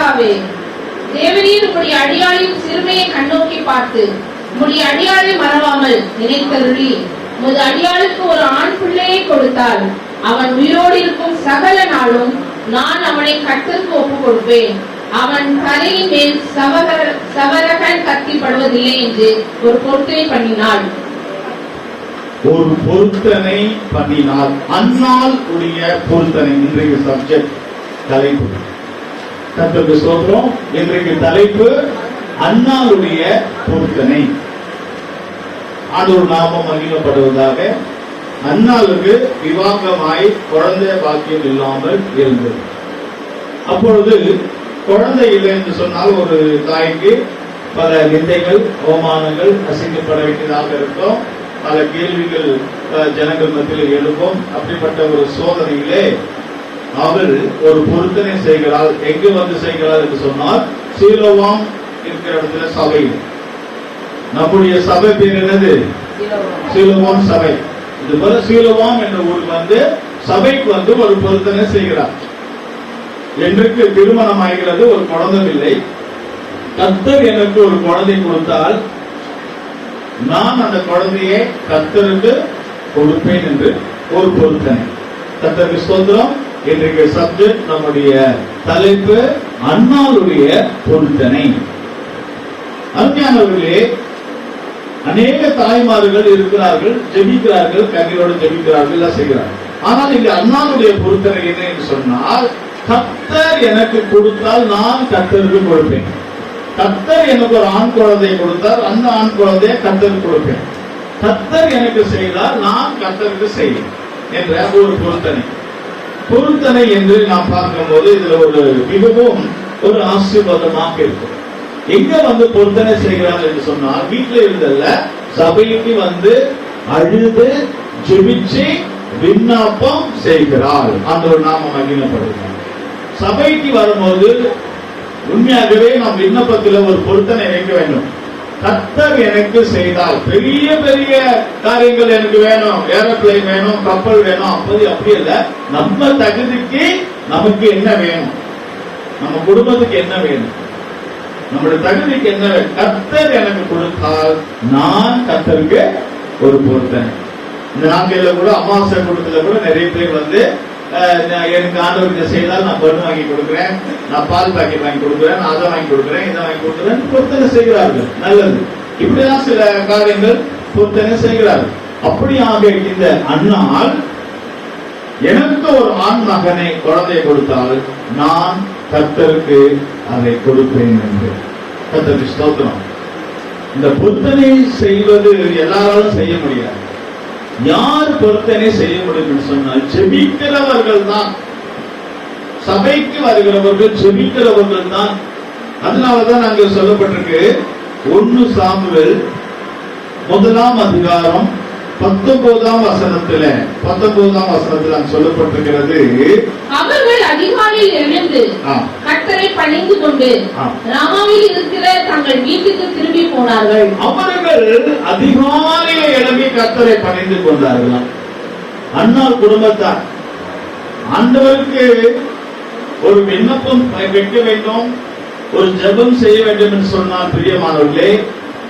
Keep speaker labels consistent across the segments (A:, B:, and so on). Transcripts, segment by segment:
A: கர்த்தாவே, தேவரீர் உம்முடைய அடியாளின் சிறுமையை கண்ணோக்கி பார்த்து உம்முடைய அடியாளை மறவாமல் நினைத்தருளி உமது அடியாளுக்கு ஒரு ஆண் பிள்ளையை கொடுத்தால் அவன் உயிரோடு இருக்கும் சகல நாளும் நான் அவனை கர்த்தருக்கு ஒப்புக் கொடுப்பேன். அவன் தலையின் மேல் சவரகன் கத்திப்படுவதில்லை என்று ஒரு பொருத்தனை பண்ணினாள்.
B: ஒரு பொருத்தனை பண்ணினாள். அன்னாள் உடைய பொருத்தனை இன்றைய சப்ஜெக்ட் தலைப்பு. கர்த்தருக்கு ஸ்தோத்திரம். இன்றைக்கு தலைப்பு அன்னாளுடைய பொருத்தனை. ஆண்டவர் நாமம் மகிமைப்படுவதாக. அன்னாளுக்கு விவாகமாய் குழந்தை பாக்கியம் இல்லாமல் இருந்தது. அப்பொழுது குழந்தை இல்லை என்று சொன்னால் ஒரு தாய்க்கு பல நிந்தைகள், அவமானங்கள், அசிங்கப்பட வேண்டியதாக இருக்கும். பல கேள்விகள் ஜனங்கள் மத்தியில் எழுப்பும். அப்படிப்பட்ட ஒரு சோதனையிலே அவள் ஒரு பொருத்தனை செய்கிறாள். எங்கு வந்து செய்கிறாள் என்று சொன்னால், சீலோவாம் இருக்கிற இடத்துல சபை. நம்முடைய சபை பேர் என்னது? சீலோவாம் சபை. இது போல சீலோவாம் என்ற ஊருக்கு வந்து சபைக்கு வந்து ஒரு பொருத்தனை செய்கிறார். என்றுக்கு திருமணம் ஆகிறது, ஒரு குழந்தை இல்லை. கர்த்தர் எனக்கு ஒரு குழந்தை கொடுத்தால் நான் அந்த குழந்தையை கர்த்தருக்கு கொடுப்பேன் என்று ஒரு பொருத்தனை. கர்த்தருக்கு ஸ்தோத்திரம். இன்றைக்கு சப்ஜெக்ட், நம்முடைய தலைப்பு அன்னாளுடைய பொருத்தனை. அருமையானவர்களே, அநேக தாய்மார்கள் இருக்கிறார்கள், ஜெபிக்கிறார்கள், கண்ணீரோடு ஜெபிக்கிறார்கள், எல்லாம் செய்கிறார்கள். ஆனால் இங்க அன்னாளுடைய பொருத்தனை என்ன என்று சொன்னால், கர்த்தர் எனக்கு கொடுத்தால் நான் கர்த்தருக்கு கொடுப்பேன். கர்த்தர் எனக்கு ஒரு ஆண் குழந்தையை கொடுத்தால் அந்த ஆண் குழந்தையை கர்த்தருக்கு கொடுப்பேன். கர்த்தர் எனக்கு செய்தால் நான் கர்த்தருக்கு செய்வேன் என்ற ஒரு பொருத்தனை. பொருத்தனை என்று நாம் பார்க்கும் போது இதுல ஒரு மிகவும் ஒரு ஆசீர்வாதமாக இருக்கும். எங்க வந்து பொருத்தனை செய்கிறார்கள் என்று சொன்னால், வீட்டில் இருந்தல்ல, சபைக்கு வந்து அழுது ஜெபிச்சு விண்ணப்பம் செய்கிறாள். அந்த ஒரு நாம மகிமைப்படுகிறார். சபைக்கு வரும்போது உண்மையாகவே நாம் விண்ணப்பத்தில் ஒரு பொருத்தனை வைக்க வேண்டும். கர்த்தர் எனக்கு செய்தால் பெரிய பெரிய காரியங்கள் எனக்கு வேணும், ஏரோப்ளேன் வேணும், கப்பல் வேணும், அப்படி இல்ல. நம்ம தகுதிக்கு நமக்கு என்ன வேணும், நம்ம குடும்பத்துக்கு என்ன வேணும், நம்முடைய தகுதிக்கு என்ன வேணும், கர்த்தர் எனக்கு கொடுத்தால் நான் கர்த்தருக்கு ஒரு பொருத்தனை. இந்த நாட்களில் கூட அமாவாசை கூட்டத்தில் கூட நிறைய பேர் வந்து எனக்கு ஆண்டவருக்கு செய்தால் நான் பொண்ணு வாங்கி கொடுக்குறேன், நான் பால் பாக்கெட் வாங்கி கொடுக்குறேன், நான் அதை வாங்கி கொடுக்குறேன், இதை வாங்கி கொடுக்குறேன் பொருத்தனை செய்கிறார்கள். நல்லது. இப்படிதான் சில காரியங்கள் பொருத்தனை செய்கிறார்கள். அப்படியாக இந்த அன்னாள் எனக்கு ஒரு ஆண் மகனை குழந்தையை கொடுத்தால் நான் கர்த்தருக்கு அதை கொடுப்பேன் என்று. கர்த்தருக்கு ஸ்தோத்திரம். இந்த பொருத்தனை செய்வது எல்லாராலும் செய்ய முடியாது. யார் பொருத்தனை செய்ய முடியும் என்று சொன்னால், ஜெபிக்கிறவர்கள் தான். சபைக்கு வருகிறவர்கள் ஜெபிக்கிறவர்கள் தான். அதனாலதான் அங்கு சொல்லப்பட்டிருக்கு, 1 சாமுவேல் 1ஆம் அதிகாரம் 19ஆம் வசனத்துல சொல்லப்பட்டிருக்கிறது, அவர்கள் அதிகாலையில் எழுந்து கர்த்தரை பணிந்து கொண்டு ராமாவில் இருக்கிற தங்கள் வீட்டுக்கு திரும்பி போனார்கள். அவர்கள் அதிகாலையில் எழும்பி கர்த்தரை பணிந்து கொண்டார்களாம். அன்னாள் குடும்பத்தார் ஆண்டவருக்கு ஒரு விண்ணப்பம் வைக்க வேண்டும், ஒரு ஜெபம் செய்ய வேண்டும் என்று சொன்னால், பிரியமானவர்களே,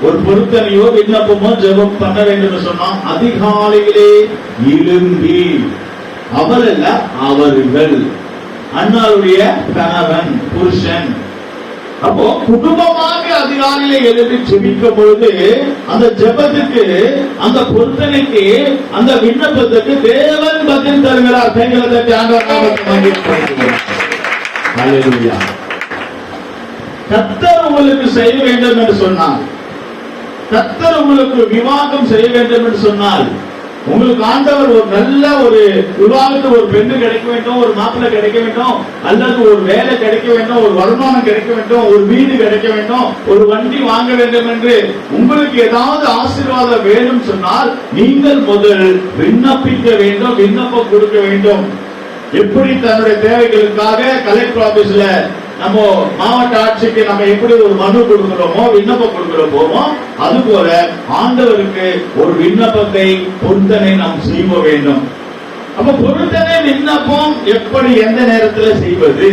B: ஒரு பொருத்தனையோ விண்ணப்பமோ ஜெபம் பண்ண வேண்டும் என்று சொன்னால் அதிகாலையிலே எழும்பி, அவரல்ல அவர்கள், அன்னாளுடைய கணவன் புருஷன். அப்போ குடும்பமாக அதிகாலையிலே எழுப்பி ஜெபிக்கும் பொழுது அந்த ஜெபத்துக்கு, அந்த பொருத்தனைக்கு, அந்த விண்ணப்பத்துக்கு தேவன் பதில் தருகிறார். கர்த்தர் உங்களுக்கு செய்ய வேண்டும் என்று சொன்னார், கர்த்தர் உங்களுக்கு விவாகம் செய்ய வேண்டும் என்று சொன்னால், உங்களுக்கு ஆண்டவர் ஒரு நல்ல ஒரு விவாகத்துக்கு ஒரு பெண்ணு கிடைக்க வேண்டும், ஒரு மாப்பிள்ளை கிடைக்க வேண்டும், அல்லது ஒரு வேலை கிடைக்க வேண்டும், ஒரு வருமானம் கிடைக்க வேண்டும், ஒரு வீடு கிடைக்க வேண்டும், ஒரு வண்டி வாங்க வேண்டும் என்று உங்களுக்கு ஏதாவது ஆசீர்வாதம் வேண்டும் சொன்னால், நீங்கள் முதல் விண்ணப்பிக்க வேண்டும், விண்ணப்பம் கொடுக்க வேண்டும். எப்படி தன்னுடைய தேவைகளுக்காக கலெக்டர் ஆபீஸ்ல நம்ம மாவட்ட ஆட்சிக்கு நம்ம எப்படி ஒரு மனு கொடுக்கிறோமோ, விண்ணப்பம் கொடுக்கிறோமோ, அது போல ஆண்டவருக்கு ஒரு விண்ணப்பத்தை, பொருத்தனை நாம் செய்ய வேண்டும். அப்ப பொருத்தனை விண்ணப்பம் எப்படி, எந்த நேரத்தில் செய்வது,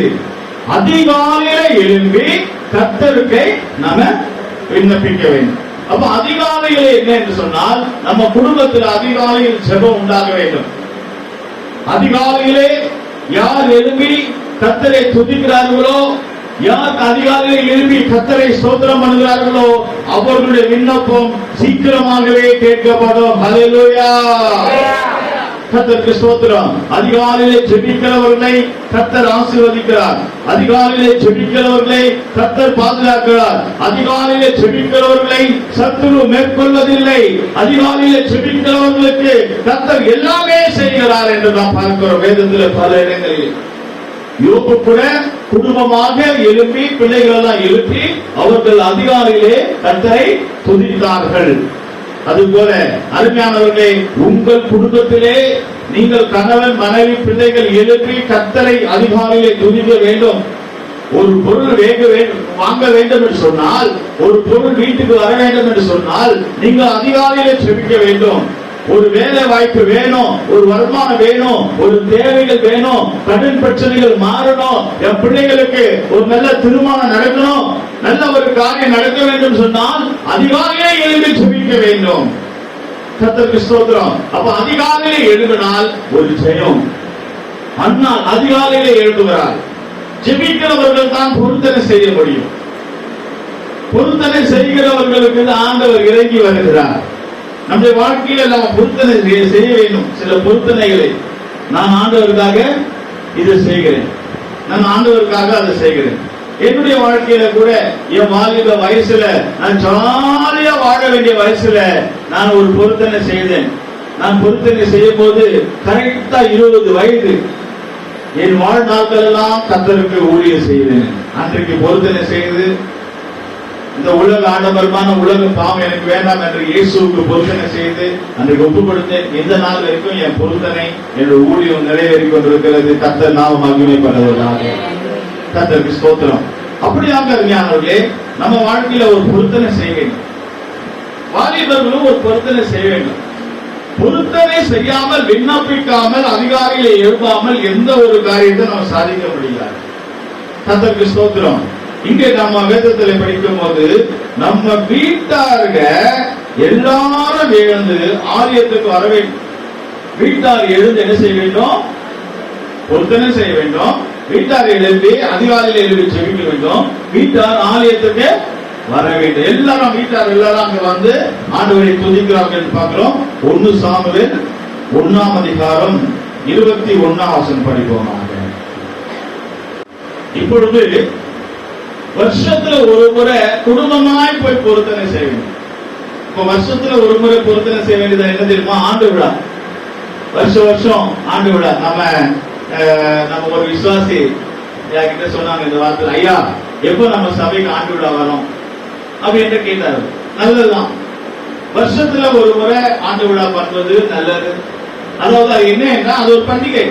B: அதிகாலையில எழும்பி கர்த்தருக்கு நாம விண்ணப்பிக்க வேண்டும். அப்ப அதிகாலையில என்ன என்று சொன்னால் நம்ம குடும்பத்தில் அதிகாலையில் ஜெபம் உண்டாக வேண்டும். அதிகாலையிலே யார் எழும்பி கர்த்தரை துதிக்கிறார்களோ, யார் அதிகாலையில் எழுப்பி கர்த்தரை ஸ்தோத்திரம் பண்ணுகிறார்களோ அவர்களுடைய விண்ணப்பம் சீக்கிரமாகவே கேட்கப்படும். ஹல்லேலூயா, கர்த்தருக்கு ஸ்தோத்திரம். அதிகாலையிலே ஜெபிக்கிறவர்களை கர்த்தர் ஆசீர்வதிக்கிறார். அதிகாலையிலே ஜெபிக்கிறவர்களை கர்த்தர் பாதுகாக்கிறார். அதிகாலையிலே ஜெபிக்கிறவர்களை சத்துரு மேற்கொள்வதில்லை. அதிகாலையிலே ஜெபிக்கிறவர்களுக்கு கர்த்தர் எல்லாமே செய்கிறார் என்று நாம் பார்க்கிறோம் வேதத்தில் பல இடங்களில். யோபு கூட குடும்பமாக எழுப்பி பிள்ளைகள் எல்லாம் எழுப்பி அவர்கள் அதிகாலையிலே கர்த்தரை துதித்தார்கள். அதுபோல அருமையானவர்களே, உங்கள் குடும்பத்திலே நீங்கள் கணவன் மனைவி பிள்ளைகள் எழுப்பி கர்த்தரை அதிகாலையிலே துதிக்க வேண்டும். ஒரு பொருள் வாங்க வேண்டும் என்று சொன்னால், ஒரு பொருள் வீட்டுக்கு வர வேண்டும் என்று சொன்னால் நீங்கள் அதிகாலையிலே ஜெபிக்க வேண்டும். ஒரு வேலை வாய்ப்பு வேணும், ஒரு வருமானம் வேணும், ஒரு தேவைகள் வேணும், கடன் பிரச்சனைகள் மாறணும், என் பிள்ளைகளுக்கு ஒரு நல்ல திருமணம் நடக்கணும், நல்ல ஒரு காரியம் நடக்க வேண்டும் சொன்னால் அதிகாலையிலே எழுந்து ஜெபிக்க வேண்டும். கர்த்தருக்கு ஸ்தோத்திரம். அப்ப அதிகாலையிலே எழுதினால் ஒரு ஜெயம். அண்ணா அதிகாலையிலே எழுதுகிறார். ஜெபிக்கிறவர்கள் தான் பொருத்தனை செய்ய முடியும். பொருத்தனை செய்கிறவர்களுக்கு ஆண்டவர் இறங்கி வருகிறார். நம்முடைய வாழ்க்கையில நம்ம பொருத்தனை செய்ய வேண்டும். சில பொருத்தனைகளை நான் ஆண்டவருக்காக இதை செய்கிறேன், நான் ஆண்டவருக்காக அதை செய்கிறேன். என்னுடைய வாழ்க்கையில கூட என் வாலிப வயசுல நான் ஜாலியா வாழ வேண்டிய வயசுல நான் ஒரு பொருத்தனை செய்தேன். நான் பொருத்தனை செய்யும் போது கரெக்டா 20 வயது. என் வாழ்நாட்கள் எல்லாம் கர்த்தருக்கு ஊழியம் செய்தேன். அன்றைக்கு பொருத்தனை செய்து இந்த உலக ஆடம்பரமான உலக பாவம் எனக்கு வேண்டாம் என்று இயேசுவுக்கு பொருத்தனை செய்து அன்றைக்கு ஒப்பு கொடுத்தேன். இந்த நாள் வரைக்கும் என் பொருத்தனை என்னுடைய ஊழியம் நிறைவேறிக் கொண்டிருக்கிறது. கர்த்தர் நாமம் மகிமைப்படுவதாக. கர்த்தருக்கு ஸ்தோத்திரம். அப்படியாக ஞானவர்களே, நம்ம வாழ்க்கையில ஒரு பொருத்தனை செய்ய வேண்டும். வாலிபர்களும் ஒரு பொருத்தனை செய்ய வேண்டும். பொருத்தனை செய்யாமல் விண்ணப்பிக்காமல் அதிகாரிகளை எழுப்பாமல் எந்த ஒரு காரியத்தை நம்ம சாதிக்க முடியாது. கர்த்தருக்கு ஸ்தோத்திரம். இங்கே நம்ம வேதத்தில் படிக்கும் போது நம்ம வீட்டார்க எல்லாரும் எழுந்து ஆலயத்துக்கு வர வேண்டும். வீட்டார் எழுந்து என்ன செய்ய வேண்டும்? பொருத்தனை செய்ய வேண்டும். வீட்டார் எழுப்பி அதிகாலையில் எழுப்பி ஜெபிக்க வேண்டும். வீட்டார் ஆலயத்துக்கு வர வேண்டும். எல்லாரும் வீட்டார் எல்லாரும் அங்க வந்து ஆண்டவரை துதிக்கிறார்கள் என்று பார்க்கிறோம். 1 சாமுவேல் 1ஆம் அதிகாரம் 21ஆம் வசனம் படிப்போமாக. இப்பொழுது வருஷத்துல ஒரு முறை குடும்பமாய் போய் பொருத்தனை செய்ய வேண்டும். இப்ப வருஷத்துல ஒரு முறை பொருத்தனை செய்ய வேண்டியது என்ன தெரியுமா? ஆண்டு விழா. வருஷம் ஆண்டு விழா. நம்ம ஒரு விசுவாசி கிட்ட சொன்னாங்க இந்த வார்த்தை, ஐயா எப்ப நம்ம சபைக்கு ஆண்டு விழா வரும் அப்படின்னு கேட்டாரு. நல்லதுதான். வருஷத்துல ஒரு முறை ஆண்டு விழா பண்றது நல்லது. அதாவது அது என்ன, அது ஒரு பண்டிகை.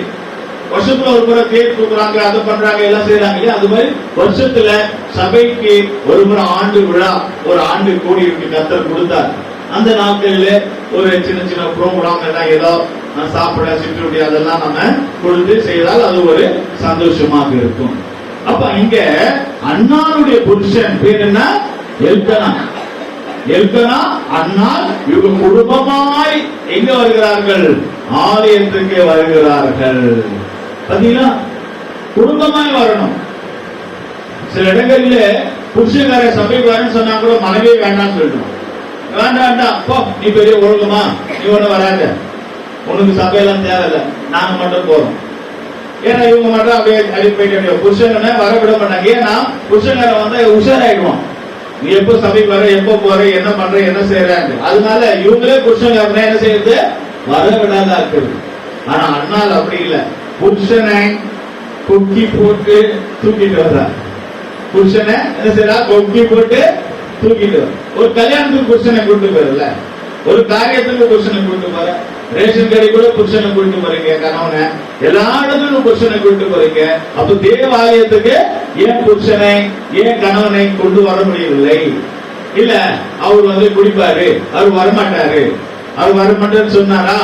B: வருஷத்துல ஒரு முறை தேர் தூக்குறாங்க, அதை பண்றாங்க, எல்லாம் செய்யறாங்க இல்லையா? அது மாதிரி வருஷத்துல சபைக்கு ஒரு முறை ஆண்டு விழா, ஒரு ஆண்டு கூடி கர்த்தர் கொடுத்தார். அந்த நாட்கள்ல ஒரு சின்ன சின்ன ப்ரோக்ராம் எல்லாம் ஏதோ சாப்பிட சிற்றுண்டி அதெல்லாம் நம்ம கொடுத்து செய்தால் அது ஒரு சந்தோஷமாக இருக்கும். அப்ப இங்க அண்ணானுடைய புருஷன் பேர் என்ன? எல்கனா. எல்கனா அண்ணால் இவங்க குடும்பமாய் எங்க வருகிறார்கள்? ஆலயத்துக்கு வருகிறார்கள். பாத்தீங்களா? குடும்பமாய் வரணும். சில இடங்கள்ல புருஷங்கார சபைக்கு வரேன்னு சொன்னா கூட மனைவியே வேண்டாம்னு சொல்லணும். வேண்டாம் போ, நீ பெரிய ஒழுங்குமா, நீ ஒண்ணு வராத, உனக்கு சபையெல்லாம் தேவையில்லை, நாங்க மட்டும் போறோம். ஏன்னா இவங்க மட்டும் அப்படியே அடி போயிட்டு புருஷங்க வர விட மாட்டாங்க. ஏன்னா புருஷங்கார வந்து உஷாராயிடுவான். நீ எப்போ சபைக்கு வர, எப்போ போற, என்ன பண்ற, என்ன செய்யறாங்க. அதனால இவங்களே புருஷங்க என்ன செய்யறது? வர விடாதா இருக்குது. ஆனா அண்ணால் அப்படி இல்லை. புருஷனை கொக்கி போட்டு தூக்கிட்டு வர்றார். புருஷனை என்ன செய்யறா? கொக்கி போட்டு தூக்கிட்டு வர. ஒரு கல்யாணத்துக்கு புருஷனை கூட்டு போறல, ஒரு காரியத்துக்கு புருஷனை கூட்டு போற, ரேஷன் கடை கூட புருஷனை கூட்டு போறீங்க, கணவனை எல்லா இடத்துக்கும் புருஷனை கூட்டு போறீங்க. அப்ப தேவாலயத்துக்கு ஏன் புருஷனை, ஏன் கணவனை கொண்டு வர முடியவில்லை? இல்ல அவர் வந்து குடிப்பாரு, அவர் வரமாட்டாரு, அவர் வரமாட்டேன்னு சொன்னாரா?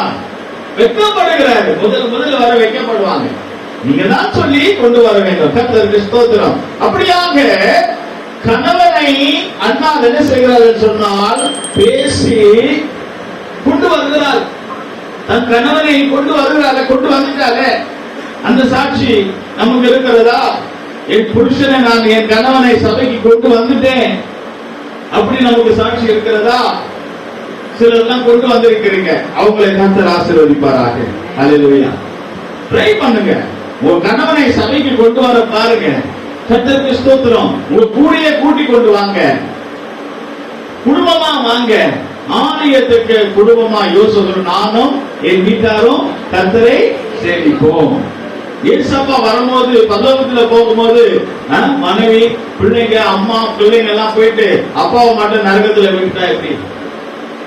B: வெட்கப்படுகிறாரு. முதல்ல வர வைக்கப்படுவாங்க. நீங்க தான் சொல்லி கொண்டு வர வேண்டும். கர்த்தருக்கு ஸ்தோத்திரம். அப்படியாக கணவனை அண்ணால் என்ன செய்கிறார்கள் சொன்னால் பேசி கொண்டு வருகிறார். தன் கணவனை கொண்டு வருகிறார, கொண்டு வந்துட்டாலே அந்த சாட்சி நமக்கு இருக்கிறதா? என் புருஷனை நான் என் கணவனை சபைக்கு கொண்டு வந்துட்டேன் அப்படி நமக்கு சாட்சி இருக்கிறதா? சிலர்லாம் கொண்டு வந்திருக்கிறீங்க, அவங்களை கர்த்தர் ஆசீர்வதிப்பாராக. அல்லேலூயா. ட்ரை பண்ணுங்க, உங்க கணவனை சபைக்கு கொண்டு வர பாருங்க. கர்த்தருக்கு ஸ்தோத்திரம். உங்க கூடிய கூட்டி கொண்டு வாங்க, குடும்பமா வாங்க. ஆலயத்துக்கு குடும்பமா யோசிக்கிறோம், நானும் என் வீட்டாரும் கர்த்தரை சேவிப்போம். ஏசப்பா வரும்போது பரலோகத்துல போகும்போது மனைவி பிள்ளைங்க அம்மா பிள்ளைங்க எல்லாம் போயிட்டு அப்பாவை மட்டும் நரகத்துல விட்டுட்டா எப்படி?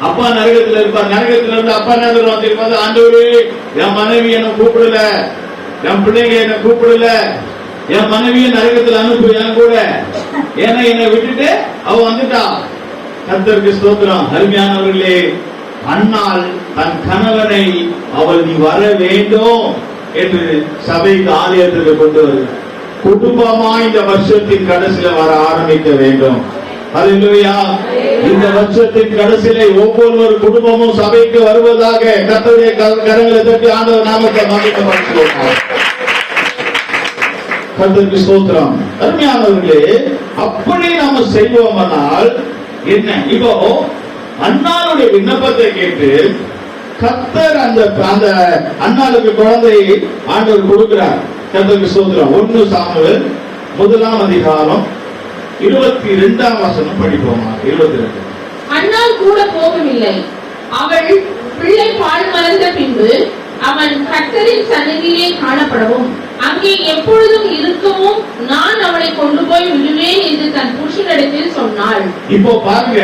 B: அப்பா நரகத்துல இருப்பார். நரகத்துல இருந்து அப்பா என்ன ஆண்டவரே, என் மனைவி என்ன கூப்பிடல, என் பிள்ளைங்க என்ன கூப்பிடல, என் மனைவியை நரகத்துல அனுப்பு என் கூட, ஏன்னா என்னை விட்டுட்டு அவ வந்துட்டா. கர்த்தருக்கு ஸ்தோத்திரம். அருமையானவர்களே, அன்னாள் தன் கணவனை அவள் நீ வர வேண்டும் என்று சபைக்கு ஆலயத்துக்கு கொண்டு வருகிறார். குடும்பமா இந்த வருஷத்தின் கடைசியில வர ஆரம்பிக்க வேண்டும். அல்லேலூயா. இந்த வருஷத்தின் கடைசியில ஒவ்வொரு குடும்பமும் சபைக்கு வருவதாக கர்த்தருடைய கரங்களை தட்டி ஆண்டவர் நாமத்தை மகிமைப்படுத்துவோம். கர்த்தருக்கு ஸ்தோத்திரம். அருமையானவர்களே, அப்படி நாம செய்வோமானால் என்ன? இப்போ அன்னாளுடைய விண்ணப்பத்தை கேட்டு கர்த்தர் அந்த அன்னாளுக்கு குழந்தையை ஆண்டவர் கொடுக்கிறார். கர்த்தருக்கு ஸ்தோத்திரம். 1 சாமுவேல் 1ஆம் அதிகாரம் 22ஆம் வசனம் படிப்போமா? 22.
A: அன்னாள் கூட போகவில்லை. அவள் பிள்ளை பால் மலர்ந்த பின்பு அவன் கர்த்தரின் சந்நிதியிலே காணப்படவும் அங்கே எப்பொழுதும் இருக்கவும் நான் அவனை கொண்டு போய் விடுவேன் என்று தன் புருஷனிடத்தில் சொன்னாள்.
B: இப்போ பாருங்க,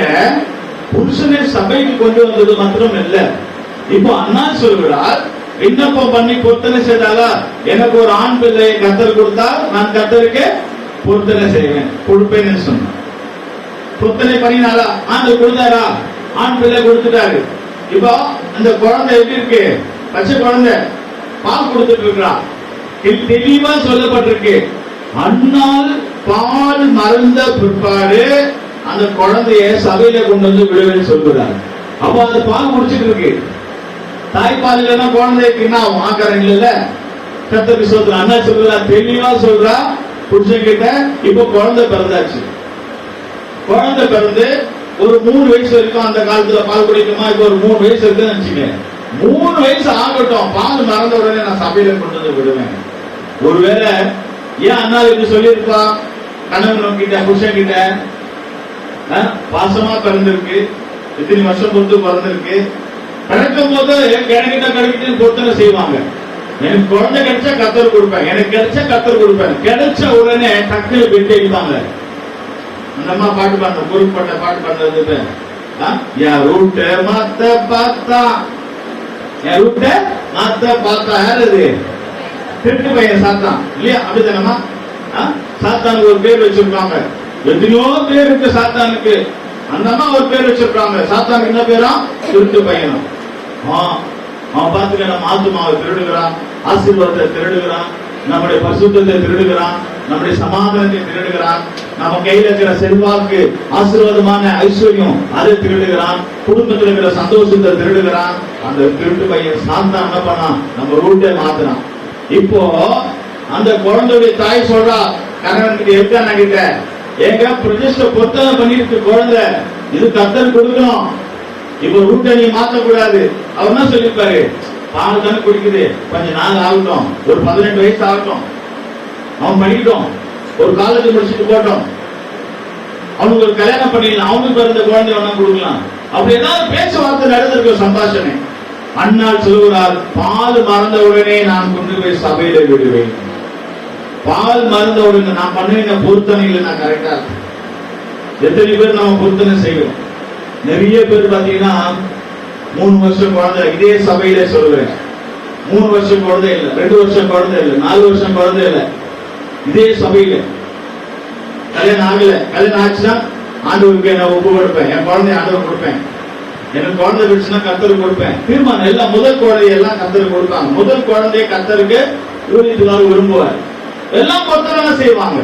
B: புருஷனை சபைக்கு கொண்டு வந்தது மாத்திரம் இல்ல, இப்போ அன்னாள் சொல்கிறார், விண்ணப்பம் பண்ணி பொருத்தனை செய்தாலா, எனக்கு ஒரு ஆண் பிள்ளையை கர்த்தர் கொடுத்தா நான் கர்த்தருக்கு பொருத்தனை செய்வேன் கொடுப்பேன்னு சொன்ன. பொருத்தனை பண்ணினாலா? ஆண்டவர் கொடுத்தாரா? ஆண் பிள்ளை கொடுத்துட்டாரு. இப்போ அந்த குழந்தை எப்படி இருக்கு? பச்சை குழந்தை பால் கொடுத்துட்டு இருக்கிறா. தெளிவா சொல்லப்பட்டிருக்கு, அன்னாள் பால் மறந்த பிற்பாடு அந்த குழந்தைய சபையில கொண்டு வந்து விடுவேன்னு சொல்கிறார். அப்ப அந்த பால் குடிச்சிட்டு இருக்கு. தாய்ப்பால் இல்லைன்னா குழந்தைக்கு என்ன ஆகும்? ஆக்காரம் இல்ல. கர்த்தருக்கு ஸ்தோத்திரம். அண்ணா சொல்றா, தெளிவா சொல்றா புருஷன் கிட்ட. இப்ப குழந்தை பிறந்தாச்சு. குழந்தை பிறந்து ஒரு 3 வயசு வரைக்கும் அந்த காலத்துல பால் குடிக்குமா? இப்ப ஒரு 3 வயசு இருக்குன்னு நினைச்சுங்க. 3 வயசு ஆகட்டும், பால் மறந்த உடனே நான் சபையில கொண்டு வந்து விடுவேன். ஒருவேளை ஏன் அண்ணா இப்படி சொல்லியிருப்பா? கணவன் கிட்ட புருஷன் கிட்ட பாசமா பிறந்திருக்கு, இத்தனை வருஷம் பொறுத்து பிறந்திருக்கு. பிறக்கும் போது கிடைக்கிட்ட பொருத்தனை செய்வாங்க. எனக்கு குழந்தை கிடைச்சா கர்த்தர் கொடுப்பேன், எனக்கு கிடைச்சா கர்த்தர் கொடுப்பேன். கிடைச்ச உடனே டக்குனு பெட்டி அடிப்பாங்க. அந்த அம்மா பாட்டு பாடுற பொறுப்பட்ட பாட்டு பாடுறது, என் ரூட்ட மாத்த பார்த்தா, என் ரூட்ட மாத்த பார்த்தா யாரு? திருட்டு பையன் சாத்தான் இல்லையா? அப்படித்தானமா? சாத்தானுக்கு ஒரு பேர் வச்சிருக்காங்க. எத்தனையோ பேர் இருக்கு சாத்தானுக்கு. அந்த அம்மா ஒரு பேர் வச்சிருக்காங்க. சாத்தானுக்கு என்ன பேரா? திருட்டு பையனும். அவன் பார்த்துக்க, நம்ம ஆத்துமாவை திருடுகிறான், ஆசீர்வாதத்தை திருடுகிறான், நம்முடைய பரிசுத்தத்தை திருடுகிறான், நம்முடைய சமாதானத்தை திருடுகிறான், நம்ம கையில இருக்கிற செல்வாக்கு ஆசீர்வாதமான ஐஸ்வர்யம் அதை திருடுகிறான், குடும்பத்தில் இருக்கிற சந்தோஷத்தை திருடுகிறான். அந்த திருட்டு பையன் சாத்தான் என்ன பண்ணா? நம்ம ரூட்டை மாத்தினான். இப்போ அந்த குழந்தையுடைய தாய் சொல்றா கணவன் கிட்ட, இருக்கான கிட்ட, ஏங்க பிரதிஷ்ட பொருத்தனை பண்ணிருக்கு குழந்தை, இது கர்த்தர் கொடுக்கணும், இப்ப ரூட்டை நீ மாத்த கூடாது. அவர் என்ன சொல்லிருப்பாரு? பால் தானே குடிக்குது, கொஞ்ச நாள் ஆகட்டும், ஒரு 18 வயசு ஆகட்டும், அவன் பண்ணிக்கிட்டோம், ஒரு காலேஜ் முடிச்சுட்டு போட்டோம், அவனுக்கு ஒரு கல்யாணம் பண்ணிடலாம், அவனுக்கு பிறந்த குழந்தை ஒண்ணா கொடுக்கலாம். அப்படி ஏதாவது பேச்சுவார்த்தை நடந்திருக்க சம்பாஷணை. அன்னாள் சொல்கிறார், பால் மறந்த உடனே நான் கொண்டு போய் சபையில விடுவேன். பால் மறந்த உடனே நான் பண்ணுவேன் பொருத்தனையில நான் கரெக்டா இருக்கும். எத்தனை பேர் நம்ம பொருத்தனை செய்வோம்? நிறைய பேர் பாத்தீங்கன்னா 3 வருஷம் குழந்தை, இதே சபையிலே சொல்லுவேன், 3 வருஷம் குழந்தை இல்லை, 2 வருஷம் குழந்தை இல்லை, 4 வருஷம் குழந்தை இல்லை, இதே சபையில கல்யாணம் ஆகல. கல்யாணம் ஆச்சுன்னா ஆண்டவருக்கு நான் ஒப்பு கொடுப்பேன், என் குழந்தைய ஆண்டவர் கொடுப்பேன், எனக்கு குழந்தை பிடிச்சுன்னா கர்த்தருக்கு கொடுப்பேன். தீர்மானம் எல்லாம் முதல் குழந்தைய எல்லாம் கர்த்தருக்கு கொடுப்பாங்க. முதல் குழந்தைய கர்த்தருக்கு ஊழியத்துக்காக விரும்புவார். எல்லாம் பொறுத்தவங்க செய்வாங்க.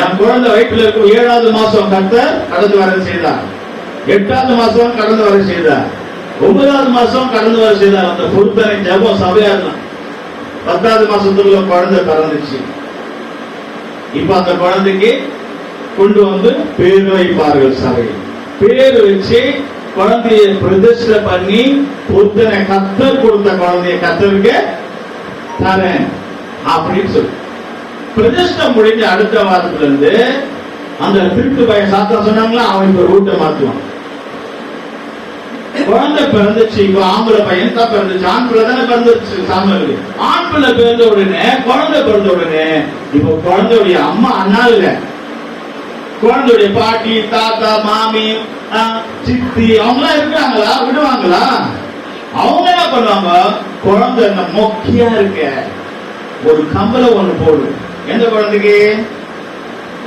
B: என் குழந்தை வயிற்றுல இருக்கும் 7வது மாசம் கர்த்தர் கடந்து வர செய்தார். 8வது மாசம் கடந்து வர செய்தார். 9வது மாசம் கடந்து வர செய்தார். அந்த பொறுத்தனை ஜெபம் சபையா இருந்தான். 10வது மாசத்துக்குள்ள குழந்தை பிறந்துச்சு. இப்ப அந்த குழந்தைக்கு கொண்டு வந்து பேர் வைப்பார்கள் சபையில். பேர் வச்சு குழந்தைய பிரதிஷ்டை பண்ணி பொறுத்தனை கர்த்தர் கொடுத்த குழந்தைய கர்த்தருக்கு தரேன் அப்படின்னு சொல்லி பிரதிஷ்டை முடிஞ்ச அடுத்த வாரத்துல இருந்து அந்த திருட்டு பையன் சாத்தா சொன்னாங்களா, அவன் இப்ப ரூட்டை மாத்துவான். குழந்தை பிறந்துச்சு. இப்ப ஆம்பளை பையன் தான் பிறந்துச்சு. ஆண் பிள்ளை தானே பிறந்துச்சு சாமிக்கு. ஆண் பிள்ளை பிறந்த உடனே குழந்தை பிறந்த உடனே இப்ப குழந்தையுடைய அம்மா அண்ணா இல்ல, குழந்தையுடைய பாட்டி தாத்தா மாமி சித்தி அவங்க எல்லாம் இருக்கிறாங்களா, விடுவாங்களா? அவங்க என்ன பண்ணுவாங்க, குழந்தை மொக்கையா இருக்க ஒரு கம்பளை ஒண்ணு போடு. எந்த குழந்தைக்கு?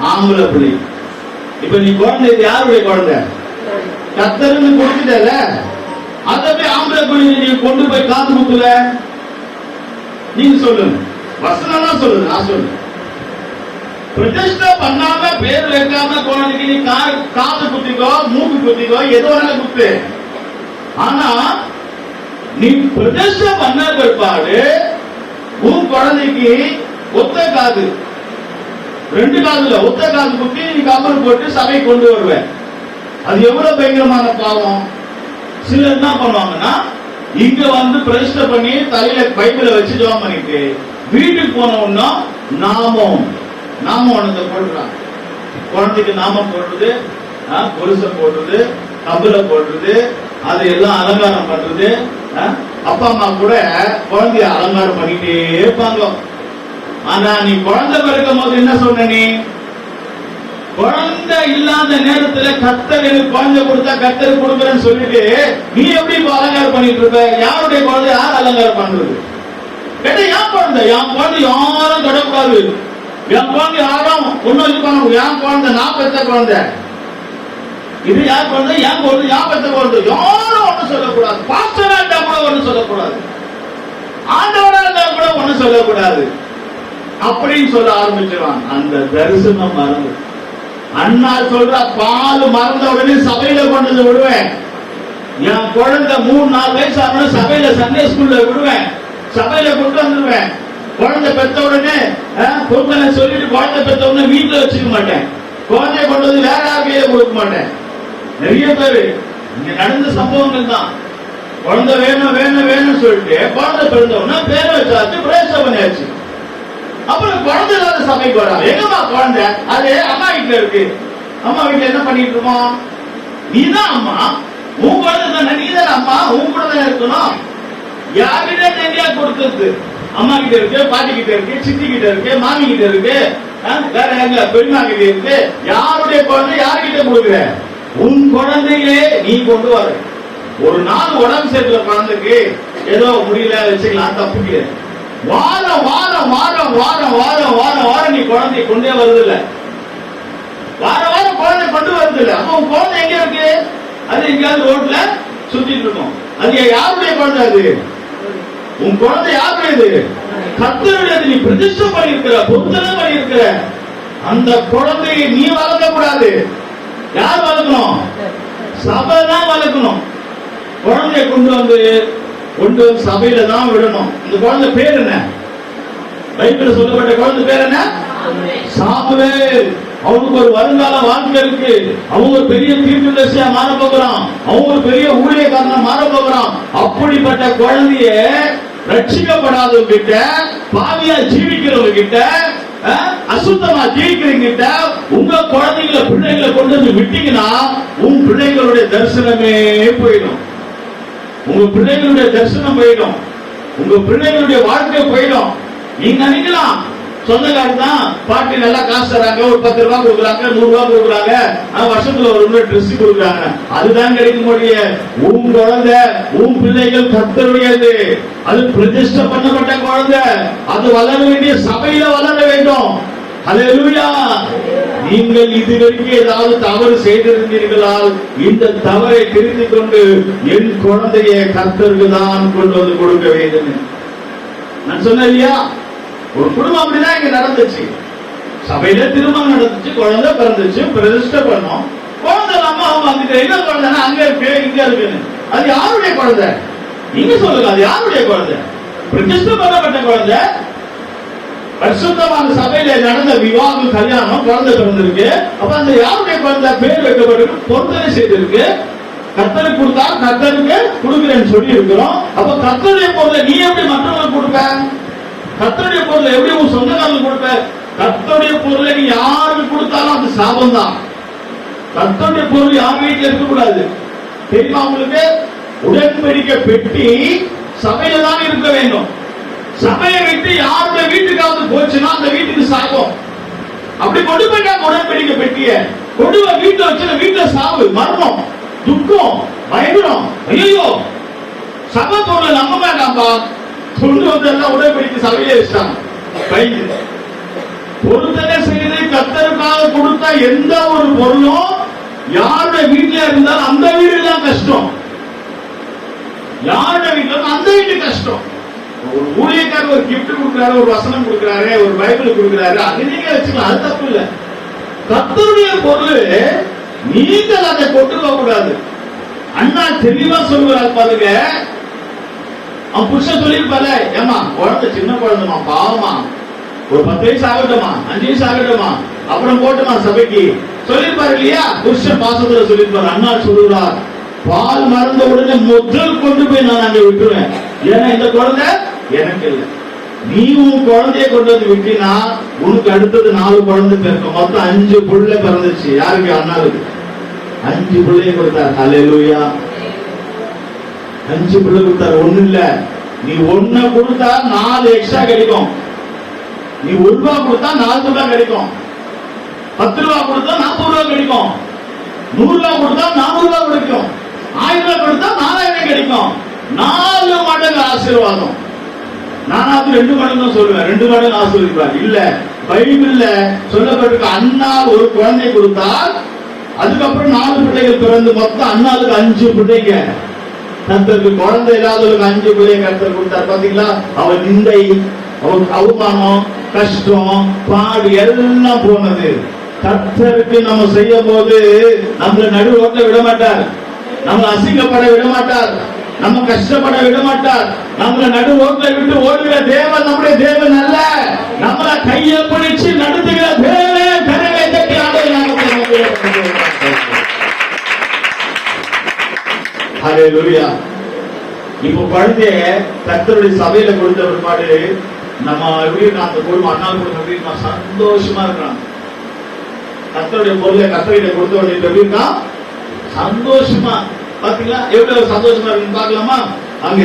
B: ஆம்பளை பிள்ளை. இப்ப நீ குழந்தை யாருடைய குழந்தை? கர்த்தர்னு கொடுத்துட்டல, அத போய் ஆம்பளை பிள்ளை நீ கொண்டு போய் காது குத்துல. நீங்க சொல்லுங்க, வசனம் தான் சொல்லுங்க, நான் சொல்லுங்க. பிரதிஷ்டை பண்ணாம பேர் வைக்காம குழந்தைக்கு நீ காது குத்திக்கோ மூக்கு குத்திக்கோ ஏதோ வேணா குத்து. ஆனா நீ பிரதிஷ்டை பண்ண பிற்பாடு உன் குழந்தைக்கு ஒத்த காது, 2 காதுல ஒத்த காது குத்தி நீ கம்பல் போட்டு சபை கொண்டு வருவேன். அது எவ்வளவு பயங்கரமான பாவம். சிலர் என்ன பண்ணுவாங்கன்னா, இங்க வந்து பிரதிஷ்டை பண்ணி தலையில பைபிளை வச்சு ஜெபம் பண்ணிட்டு வீட்டுக்கு போன உடனே நாமம் ஒண்ணு போடுறாங்க. குழந்தைக்கு நாமம் போடுறது, கொலுசை போடுறது, கம்பளை போடுறது, அது எல்லாம் அலங்காரம் பண்றது. அப்பா அம்மா கூட குழந்தைய அலங்காரம் பண்ணிட்டே இருப்பாங்க. ஆனா நீ குழந்தை பிறக்கும் போது என்ன சொன்ன? நீ குழந்தை இல்லாத நேரத்துல கர்த்தர் எனக்கு குழந்தை கொடுத்தா கர்த்தர் கொடுக்குறேன்னு சொல்லிட்டு நீ எப்படி அலங்காரம் பண்ணிட்டு இருப்ப? யாருடைய குழந்தை யார் அலங்காரம் பண்றது? கேட்டா என் குழந்தை யாரும் தொடக்கூடாது. என் குழந்தை யாரும் ஒன்னும் இது பண்ண. என் குழந்தை நான் பெற்ற குழந்தை. இது யார் குழந்தை? என் குழந்தை யார் பெற்ற குழந்தை. யாரும் ஒன்னும் சொல்லக்கூடாது. பாஸ்டரா இருந்தா கூட ஒன்னும் சொல்லக்கூடாது. ஆண்டவரா இருந்தா கூட ஒன்னும் சொல்லக்கூடாது அப்படின்னு சொல்ல ஆரம்பிச்சிருவாங்க. அந்த தரிசனம் மறந்து அண்ணா சொல்ற பால் மறந்த உடனே சபையில கொண்டு வந்து விடுவேன். என் குழந்தை 3-4 வயசு ஆன சபையில சண்டே ஸ்கூல்ல விடுவேன். சபையில கொண்டு வந்துடுவேன். குழந்தை பெற்ற உடனே பொறுத்தனை சொல்லிட்டு குழந்தை பெற்ற உடனே வீட்டுல வச்சுக்க மாட்டேன். குழந்தைய கொண்டு வந்து வேற யார் கையில கொடுக்க மாட்டேன். நிறைய பேரு இங்க நடந்த சம்பவங்கள் தான். குழந்தை வேணும் வேணும் வேணும்னு சொல்லிட்டு குழந்தை பிறந்த உடனே பேரை வச்சாச்சு, பிரேசம் பண்ணியாச்சு. அப்புறம் குழந்தை இல்லாத சபைக்கு வராது. எங்கம்மா குழந்தை? அது அம்மா வீட்டுல இருக்கு. அம்மா வீட்டுல என்ன பண்ணிட்டு இருக்கோம்? நீதான் அம்மா, உன் குழந்தை தானே, நீதான் அம்மா, உன் கூட தானே இருக்கணும். யார்கிட்ட தெரியா கொடுத்தது? அம்மா கிட்ட இருக்கு, பாட்டி கிட்ட இருக்கு, சித்தி கிட்ட இருக்கு, மாமி கிட்ட இருக்கு, வேற எங்க பெருமா கிட்ட இருக்கு. யாருடைய குழந்தை யார்கிட்ட கொடுக்குற? உன் குழந்தையே நீ கொண்டு வர. ஒரு நாள் உடம்பு சேர்க்கிற குழந்தைக்கு ஏதோ முடியல வச்சுக்கலாம், தப்புக்கு வாரம் வாரம் வாரம் வாரம் வாரம் வாரம் வாரம் நீ குழந்தைய கொண்டே வருது இல்ல, வாரம் வாரம் குழந்தை கொண்டு வருது இல்ல. அப்ப உன் குழந்தை எங்க இருக்கு? அது எங்கேயாவது ரோட்ல சுத்திட்டு இருக்கும். அது யாருடைய குழந்தை? அது உன் குழந்தை யாருடையது? கர்த்தருடையது. நீ பிரதிஷ்டை பண்ணியிருக்கிற, பொருத்தனை பண்ணியிருக்கிற அந்த குழந்தையை நீ வளர்க்க கூடாது. யார் வளர்க்கணும்? சபை தான் வளர்க்கணும். குழந்தைய கொண்டு வந்து சபையில தான் விடணும். இந்த குழந்தை பேர் என்ன? பைபிள்ல சொல்லப்பட்ட குழந்தை பேர் என்ன? சாமுவேல். அவனுக்கு ஒரு வருங்கால வாழ்க்கை இருக்கு. அவங்க ஒரு பெரிய தீர்க்கதரிசியா மாற போகிறான். அவங்க ஒரு பெரிய ஊழியக்காரனா மாற போகிறான். அப்படிப்பட்ட குழந்தைய ரட்சிக்கப்படாதவங்க கிட்ட, பாவியா ஜீவிக்கிறவங்க கிட்ட, அசுத்தமா ஜீவிக்கிறவங்க கிட்ட உங்க குழந்தைகளை பிள்ளைகளை கொண்டு வந்து விட்டீங்கன்னா உன் பிள்ளைகளுடைய தரிசனமே போயிடும். உங்க பிள்ளைகளுடைய தரிசனம் போயிடும். உங்க பிள்ளைகளுடைய வாழ்க்கை போயிடும். நீங்க நினைக்கலாம் சொந்தக்காரர் தான், பாட்டி நல்லா காசு தராங்க, ஒரு 10 ரூபாய் கொடுக்குறாங்க, 100 ரூபாய் கொடுக்குறாங்க, வருஷத்துல ஒரு ட்ரெஸ் கொடுக்குறாங்க, அதுதான் கிடைக்க முடியும். உன் குழந்தை, உன் பிள்ளைகள் கர்த்தருடையது. அது பிரதிஷ்டை பண்ணப்பட்ட குழந்தை. அது வளர வேண்டிய சபையில வளர வேண்டும். ஹல்லேலூயா. நீங்கள் இதுவரைக்கும் ஏதாவது தவறு செய்திருந்தீர்களால் இந்த தவறை திருத்திக் கொண்டு என் குழந்தையை கர்த்தருக்கு தான் கொண்டு வந்து கொடுக்க வேண்டும். நான் சொன்னேன் இல்லையா, ஒரு குடும்பம் அப்படிதான் இங்க நடந்துச்சு. சபையில திருமணம் நடந்துச்சு, குழந்தை பிறந்துச்சு, பிரதிஷ்டை பண்ணோம். குழந்தை இல்லாம அவங்க அங்க என்ன குழந்தைன்னா அங்க இருக்கு இங்க இருக்குன்னு. அது யாருடைய குழந்தை? நீங்க சொல்லுங்க, அது யாருடைய குழந்தை? பிரதிஷ்டை பண்ணப்பட்ட குழந்தை. பரிசுத்தமான சபையில நடந்த விவாகம், கல்யாணம், குழந்தை பிறந்திருக்கு. அப்ப அந்த யாருடைய குழந்தை? பேர் வைக்கப்பட்டிருக்கு, பொருத்தனை செய்திருக்கு. கர்த்தருக்கு கொடுத்தா கர்த்தருக்கு கொடுக்கிறேன்னு சொல்லி இருக்கிறோம். அப்ப கர்த்தருடைய பொருளை நீ எப்படி மற்றவங்களுக்கு கொடுப்ப? கர்த்தருடைய பொருளை எப்படி உன் சொந்தக்காரங்களுக்கு கொடுப்ப? கர்த்தருடைய பொருளை நீ யாருக்கு கொடுத்தாலும் அது சாபம் தான். கர்த்தருடைய பொருள் யார் வீட்டில் இருக்கக்கூடாது. தெரியுமா உங்களுக்கு? உடன்படிக்கை பெட்டி சபையில தான் இருக்க வேண்டும். சபையை விட்டு யாருடைய வீட்டுக்காவது போச்சுன்னா அந்த வீட்டுக்கு சாபம். அப்படி கொண்டு போயிட்டாங்க உடன்படிக்கை பெட்டிய. கொண்டு வீட்டுல வச்சு வீட்டுல சாவு, மரணம், துக்கம், பயங்கரம். ஐயோ, சபை பொருளை நம்ப வேண்டாம்பா. கொண்டு வந்தெல்லாம் உடன்படிக்கை சபையிலே வச்சாங்க. பயந்து பொருத்தனை செய்து கர்த்தருக்காக கொடுத்த எந்த ஒரு பொருளும் யாருடைய வீட்டுல இருந்தாலும் அந்த வீடு தான் கஷ்டம். யாருடைய வீட்டுல அந்த வீட்டு கஷ்டம். ஒரு ஊழியக்காரர் ஒரு கிஃப்ட் கொடுக்கிறாரு, ஒரு வசனம் கொடுக்கிறாரு, ஒரு பைபிள் கொடுக்கிறாரு, அது நீங்க வச்சுக்கலாம், அது தப்பு இல்ல. கர்த்தருடைய பொருள் நீங்கள் அதை கொண்டு போக கூடாது. அண்ணா தெளிவா சொல்லுவார் பாருங்க. அவன் புருஷன் சொல்லிருப்பாரு, ஏமா குழந்தை சின்ன குழந்தைமா, பாவமா, ஒரு 10 வயசு ஆகட்டுமா, 5 வயசு ஆகட்டுமா, அப்புறம் போட்டுமா சபைக்கு சொல்லிருப்பாரு இல்லையா? புருஷன் பாசத்துல சொல்லிருப்பாரு. அண்ணா சொல்லுறார், பால் மறந்த உடனே முதல் கொண்டு போய் நான் அங்க விட்டுருவேன். ஏன்னா இந்த குழந்தை எனக்கு இல்லை. நீ உன் குழந்தைய கொண்டு வந்து விட்டினா உனக்கு அடுத்தது 4 குழந்தை பிறக்கும். மொத்தம் 5 புள்ள பிறந்துச்சு. யாருக்கு? அண்ணாவுக்கு 5 பிள்ளைய கொடுத்தார். ஹல்லேலூயா. 5 பிள்ளை கொடுத்தார். ஒண்ணு இல்ல, நீ 1 கொடுத்தா 4 எக்ஸ்ட்ரா கிடைக்கும். நீ 1 ரூபா கொடுத்தா 4 ரூபாய் கிடைக்கும். 10 ரூபா கொடுத்தா 40 ரூபாய் கிடைக்கும். 100 ரூபா கொடுத்தா 400 ரூபாய் கிடைக்கும். 1000 ரூபாய் கொடுத்தா 4000 கிடைக்கும். 4 மடங்கு ஆசீர்வாதம். நானாவது 2 மடங்கு சொல்லுவேன். 2 மடங்கு ஆசீர்வதிப்பார். இல்ல, பைபிள்ல சொல்லப்பட்டிருக்க அண்ணா ஒரு குழந்தை கொடுத்தால் அதுக்கப்புறம் 4 பிள்ளைகள் பிறந்து மொத்தம் அண்ணாவுக்கு 5 பிள்ளைங்க. கர்த்தருக்கு குழந்தை இல்லாதவருக்கு 5 பிள்ளைங்க கர்த்தர் கொடுத்தார். பாத்தீங்களா? அவன் நிந்தை, அவனுக்கு அவமானம், கஷ்டம், பாடு எல்லாம் போனது. கர்த்தருக்கு நம்ம செய்யும் போது நம்மள நடு ரோட்ல விட மாட்டார். நம்மள அசிங்கப்பட விட மாட்டார். நம்ம கஷ்டப்பட விட மாட்டார். நம்மள நடு ரோட்ல விட்டு ஓடுகிற தேவன் நம்முடைய தேவன் அல்ல. நம்மள கையை பிடிச்சு நடத்துகிற தேவன். கரங்களை தட்டி ஹல்லேலூயா. இப்போ குழந்தைய கர்த்தருடைய சபையில கொடுத்த பிற்பாடு நம்ம எப்படி அந்த குடும்பம் அண்ணா குடும்பம் எப்படி சந்தோஷமா இருக்கிறாங்க. கர்த்தருடைய பொருளை கர்த்தரிட கொடுத்த உடனே எப்படி இருக்கா? சந்தோஷமா. பாத்தீங்களா எவ்வளவு சந்தோஷமா இருக்குன்னு பாக்கலாமா? அங்க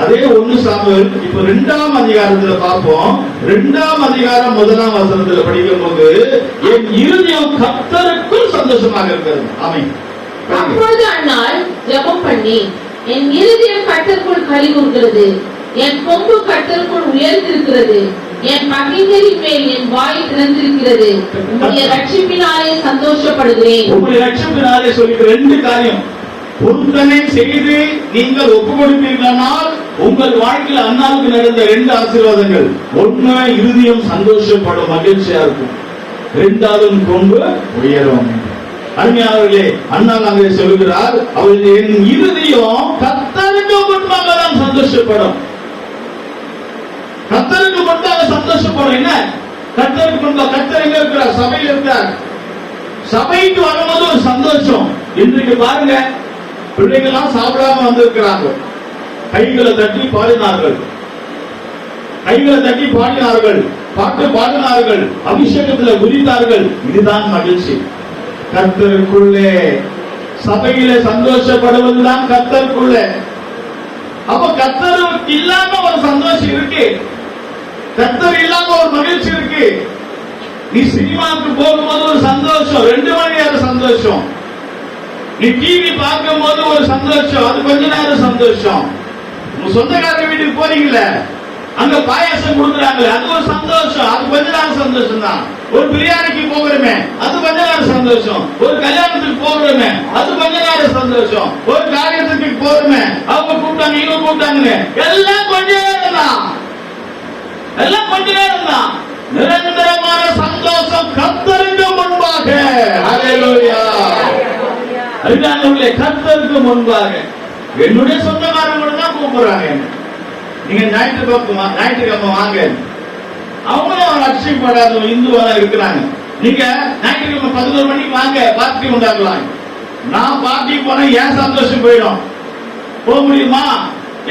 B: அதே 1 சாமுவேல் இப்ப 2ஆம் அதிகாரத்துல பார்ப்போம். 2ஆம் அதிகாரம் 1ஆம் வசனத்துல படிக்கும் போது என் இருதயம் கர்த்தருக்குள் சந்தோஷமாக இருக்கிறது. ஆமென்.
A: அப்பொழுது அன்னாள் ஜெபம் பண்ணி, என் இருதயம் கர்த்தருக்குள் களிகூர்கிறது, என் கொம்பு கர்த்தருக்குள் உயர்ந்திருக்கிறது, என் பகைஞரின் மேல் என் வாய் திறந்திருக்கிறது, உம்முடைய ரட்சிப்பினாலே சந்தோஷப்படுகிறேன்.
B: உம்முடைய ரட்சிப்பினாலே சொல்லிட்டு 2 காரியம். பொருத்தனை செய்து நீங்கள் ஒப்பு கொடுப்பீர்களானால் உங்கள் வாழ்க்கையில் அண்ணாவுக்கு நடந்த 2 ஆசீர்வாதங்கள். 1, இருதயம் சந்தோஷப்படும், மகிழ்ச்சியா இருக்கும். 2வது கொம்பு உயரும். அருமையானவர்களே, அண்ணால் அங்கே சொல்கிறார், அவருடைய என் இருதயம் கர்த்தருக்கு முன்பாக தான் சந்தோஷப்படும். கர்த்தருக்கு முன்பாக சந்தோஷப்படும். என்ன கர்த்தருக்கு முன்பாக? கர்த்தர் எங்க இருக்கிறார்? சபையில் இருக்கிறார். சபைக்கு வரும்போது ஒரு சந்தோஷம். இன்றைக்கு பாருங்க, பிள்ளைகள்லாம் சாப்பிடாம வந்திருக்கிறாங்க. கைகளை தட்டி பாடினார்கள், கைகளை தட்டி பாடினார்கள், பாட்டு பாடினார்கள், அபிஷேகத்தில் குதித்தார்கள். இதுதான் மகிழ்ச்சி. கர்த்தருக்குள்ளே சபையிலே சந்தோஷப்படுவதுதான் கர்த்தருக்குள்ளே. அப்ப கர்த்தருக்கு இல்லாம ஒரு சந்தோஷம் இருக்கு, கர்த்தர் இல்லாம ஒரு மகிழ்ச்சி இருக்கு. நீ சினிமாவுக்கு போகும்போது ஒரு சந்தோஷம், 2 மணி நேரம் சந்தோஷம். நீ டிவி பார்க்கும் போது ஒரு சந்தோஷம், அது கொஞ்ச நேரம் சந்தோஷம். உங்க சொந்தக்காரங்க வீட்டுக்கு போறீங்களே, அங்க பாயாசம் கொடுக்குறாங்களே, அது ஒரு சந்தோஷம், அது கொஞ்ச நேரம் சந்தோஷம் தான். ஒரு பிரியாணிக்கு போகிறோமே, அது கொஞ்ச நேரம் சந்தோஷம். ஒரு கல்யாணத்துக்கு போகிறோமே, அது கொஞ்ச நேரம் சந்தோஷம். ஒரு காரியத்துக்கு போறோமே, அவங்க கூப்பிட்டாங்க, இவங்க கூப்பிட்டாங்க, எல்லாம் கொஞ்ச நேரம் தான். எல்லாம் கொஞ்ச நேரம் தான். நிரந்தரமான சந்தோஷம் கர்த்தருக்கு முன்பாக. ஹல்லேலூயா. அருமையானவர்களே, கர்த்தருக்கு முன்பாக. என்னுடைய சொந்தக்காரங்க தான் கூப்பிடுறாங்க. நீங்க ஞாயிற்றுக்கிழமை வாங்க. அவங்களும் லட்சியப்படாத இந்துவா இருக்கிறாங்க. நீங்க ஞாயிற்றுக்கிழமை 11 மணிக்கு வாங்க, பார்ட்டி உண்டாக்கலாம். நான் பார்ட்டி போனா ஏன் சந்தோஷம் போயிடும். போக முடியுமா?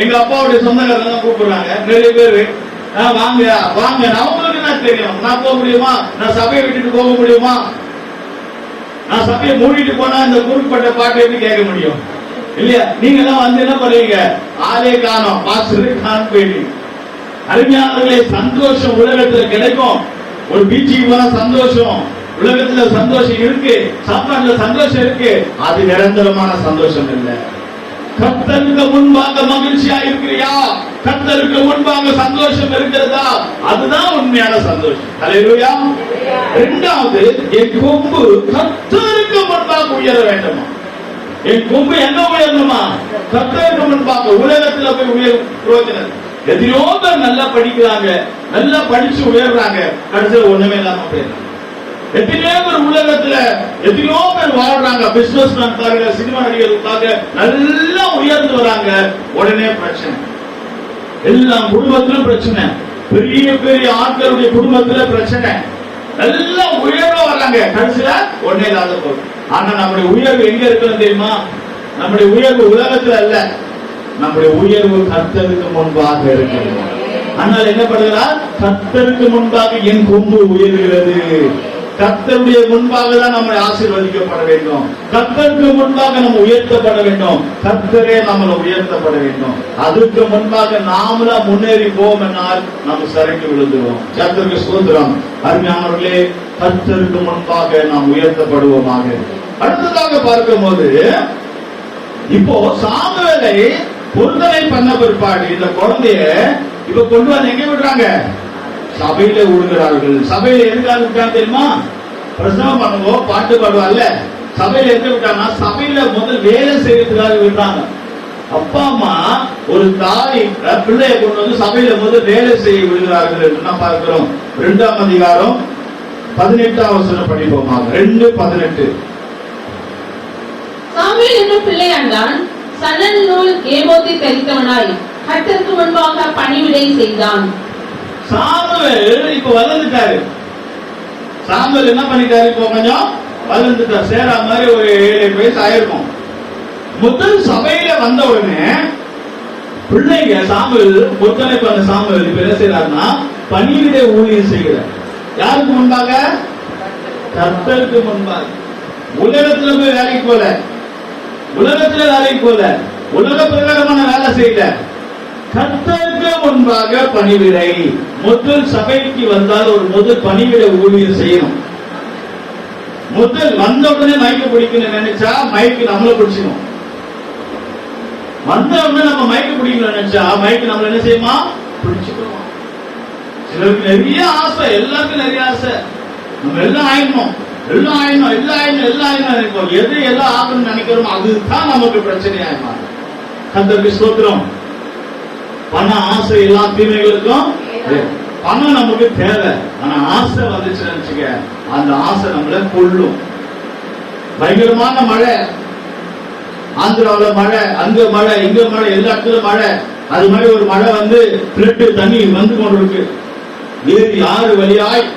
B: எங்க அப்பாவுடைய சொந்தக்காரங்க கூப்பிடுறாங்க நிறைய பேரு. வாங்க வாங்க, அவங்களுக்கு என்ன தெரியும்? நான் போக முடியுமா? நான் சபையை விட்டுட்டு போக முடியுமா? நான் சபையை மூடிட்டு போனா இந்த குறிப்பிட்ட பாட்டு எப்படி கேட்க முடியும்? இல்லையா? நீங்க எல்லாம் வந்து என்ன பண்ணுவீங்க? ஆளே காணோம், பாஸ்டரே காணோம் போயிட்டு. அருமையானவர்களே, சந்தோஷம் உலகத்துல கிடைக்கும். ஒரு பீச்சுக்கு போனா சந்தோஷம், உலகத்துல சந்தோஷம் இருக்கு, சாப்பாட்டுல சந்தோஷம் இருக்கு. அது நிரந்தரமான சந்தோஷம் இல்லை. கர்த்தருக்கு முன்பாக மகிழ்ச்சியா இருக்கிறியா? கர்த்தருக்கு முன்பாக சந்தோஷம் இருக்கிறதா? அதுதான் உண்மையான சந்தோஷம். ஹல்லேலூயா. இரண்டாவது, என் கொம்பு கர்த்தருக்கு முன்பாக உயர வேண்டுமா? என் கொம்பு என்ன உயரணுமா? கர்த்தருக்கு முன்பாக. உலகத்துல போய் உயர் பிரயோஜனம். எத்தனையோ பேர் நல்லா படிக்கிறாங்க, நல்லா படிச்சு உயர்றாங்க, கடைசியில் ஒண்ணுமே இல்லாம போயிடுறாங்க. எத்தனையோ பேர் உலகத்துல எத்தனையோ பேர் வாழ்றாங்க, பிசினஸ் மேன்காக, சினிமா நடிகர்களுக்காக நல்லா உயர்ந்து வராங்க. உடனே பிரச்சனை, எல்லாம் குடும்பத்திலும் பிரச்சனை, பெரிய பெரிய ஆட்களுடைய குடும்பத்துல பிரச்சனை. நல்லா உயர்வ வர்றாங்க, கடைசியில ஒன்னே இல்லாத போகுது. ஆனா நம்முடைய உயர்வு எங்க இருக்குன்னு தெரியுமா? நம்முடைய உயர்வு உலகத்துல அல்ல, நம்முடைய உயர்வு கர்த்தருக்கு முன்பாக இருக்கிறது. ஆனால் என்ன பண்ணுகிறார்? கர்த்தருக்கு முன்பாக என் கொம்பு உயர்கிறது. கர்த்தருடைய முன்பாக தான் நம்ம ஆசீர்வதிக்கப்பட வேண்டும். கர்த்தருக்கு முன்பாக நம்ம உயர்த்தப்பட வேண்டும். கர்த்தரே நம்மளை உயர்த்தப்பட வேண்டும். அதுக்கு முன்பாக நாமளா முன்னேறி போவோம் என்னால் நம்ம சரக்கு விழுந்துருவோம். கர்த்தருக்கு ஸ்தோத்திரம். அருமையானவர்களே, கர்த்தருக்கு முன்பாக நாம் உயர்த்தப்படுவோமாக. அடுத்ததாக பார்க்கும் போது, இப்போ சாமுவேலை பொருத்தனை பண்ண பிற்பாடு இந்த குழந்தைய இப்ப கொண்டு வந்து எங்க விடுறாங்க? சபையில விடுகிறார்கள். சபையில எதுக்காக விட்டாங்க தெரியுமா? பிரசவம் பண்ணுவோம், பாட்டு பாடுவார்ல. சபையில எங்க விட்டாங்கன்னா, சபையில முதல் வேலை செய்யறதுக்காக விடுறாங்க. அப்பா அம்மா ஒரு தாய் பிள்ளைய கொண்டு வந்து சபையில முதல் வேலை செய்ய விடுகிறார்கள் என்று நாம் பார்க்கிறோம். 2ஆம் அதிகாரம் 18ஆம் வசனம் படிப்போமாக. 2:18.
A: சாமுவேல் என்னும் பிள்ளையாண்டான் சணல் நூல் ஏபோத்தை தரித்தவனாய் கர்த்தருக்கு முன்பாக பணிவிடை செய்தான்.
B: சாமுவேல் இப்ப வளர்ந்துட்டாரு. சாமுவேல் என்ன பண்ணிட்டாரு? இப்போ கொஞ்சம் வளர்ந்துட்டார். சேரா மாதிரி ஒரு 7 வயசு ஆயிருக்கும். முதல் சபையில வந்த உடனே பிள்ளைங்க சாமுவேல் பொருத்தனை பண்ண சாமுவேல் இப்ப என்ன செய்யறாருன்னா, பணிவிடை ஊழியம் செய்கிறார். யாருக்கு முன்பாக? கர்த்தருக்கு முன்பாக. உலகத்துல போய் வேலைக்கு போல, உலகத்துல வேலைக்கு போல, உலக பிரகாரமான வேலை செய்யல. கர்த்தருக்கு முன்பாக பணிவிடை. முதல் சபைக்கு வந்தால் ஒரு முதல் பணிவிடை ஊழியம் செய்யணும். முதல் வந்த உடனே மைக்க பிடிக்கணும்னு நினைச்சா மைக்கு நம்மள பிடிச்சிடும். வந்த உடனே நம்ம மைக்க பிடிக்கணும்னு நினைச்சா மைக்கு நம்மள என்ன செய்யுமா? பிடிச்சுக்கணும். சிலருக்கு நிறைய ஆசை, எல்லாருக்கும் நிறைய ஆசை. நம்ம எல்லாம் ஆயிடணும், எல்லாம் ஆயிடணும், எல்லாம் ஆயிடணும், எல்லாம் ஆயிடணும் நினைப்போம். எது எல்லாம் ஆகணும்னு நினைக்கிறோமோ அதுதான் நமக்கு பிரச்சனையாயிருமா. கர்த்தருக்கு ஸ்தோத்திரம். பண ஆசை எல்லா தீமைகளுக்கும் பணம் நமக்கு தேவை. ஆனா ஆசை வந்துச்சுன்னு நினைச்சுக்க, அந்த ஆசை நம்மள கொள்ளும். பயங்கரமான மழை, ஆந்திராவில் மழை, அங்க மழை, இங்க மழை, எல்லா இடத்துல மழை. அது மாதிரி ஒரு மழை வந்து பிளட்டு தண்ணி வந்து கொண்டிருக்கு. ஏரி ஆறு வழியாய்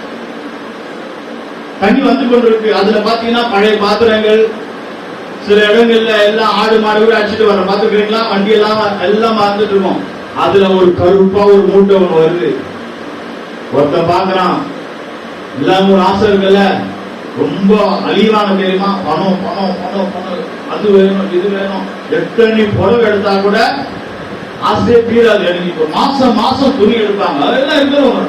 B: தண்ணி வந்து கொண்டிருக்கு. அதுல பாத்தீங்கன்னா பழைய பாத்திரங்கள், சில இடங்கள்ல எல்லாம் ஆடு மாடு கூட அடிச்சுட்டு வர பாத்துக்கிறீங்களா? வண்டி எல்லாம் மறந்துட்டு இருக்கோம். அதுல ஒரு கருப்பா ஒரு மூட்டை ஒண்ணு வருது. ஒருத்தன் பாக்குறான், எல்லாம் ஒரு ஆசை இருக்குல்ல, ரொம்ப அழிவான தெரியுமா? பணம் பணம் பணம் பணம், அது வேணும் இது வேணும். எத்தனை புடவை எடுத்தா கூட ஆசையே தீராது. எனக்கு மாசம் மாசம் துணி எடுப்பாங்க. அதெல்லாம் இருக்கிறவங்க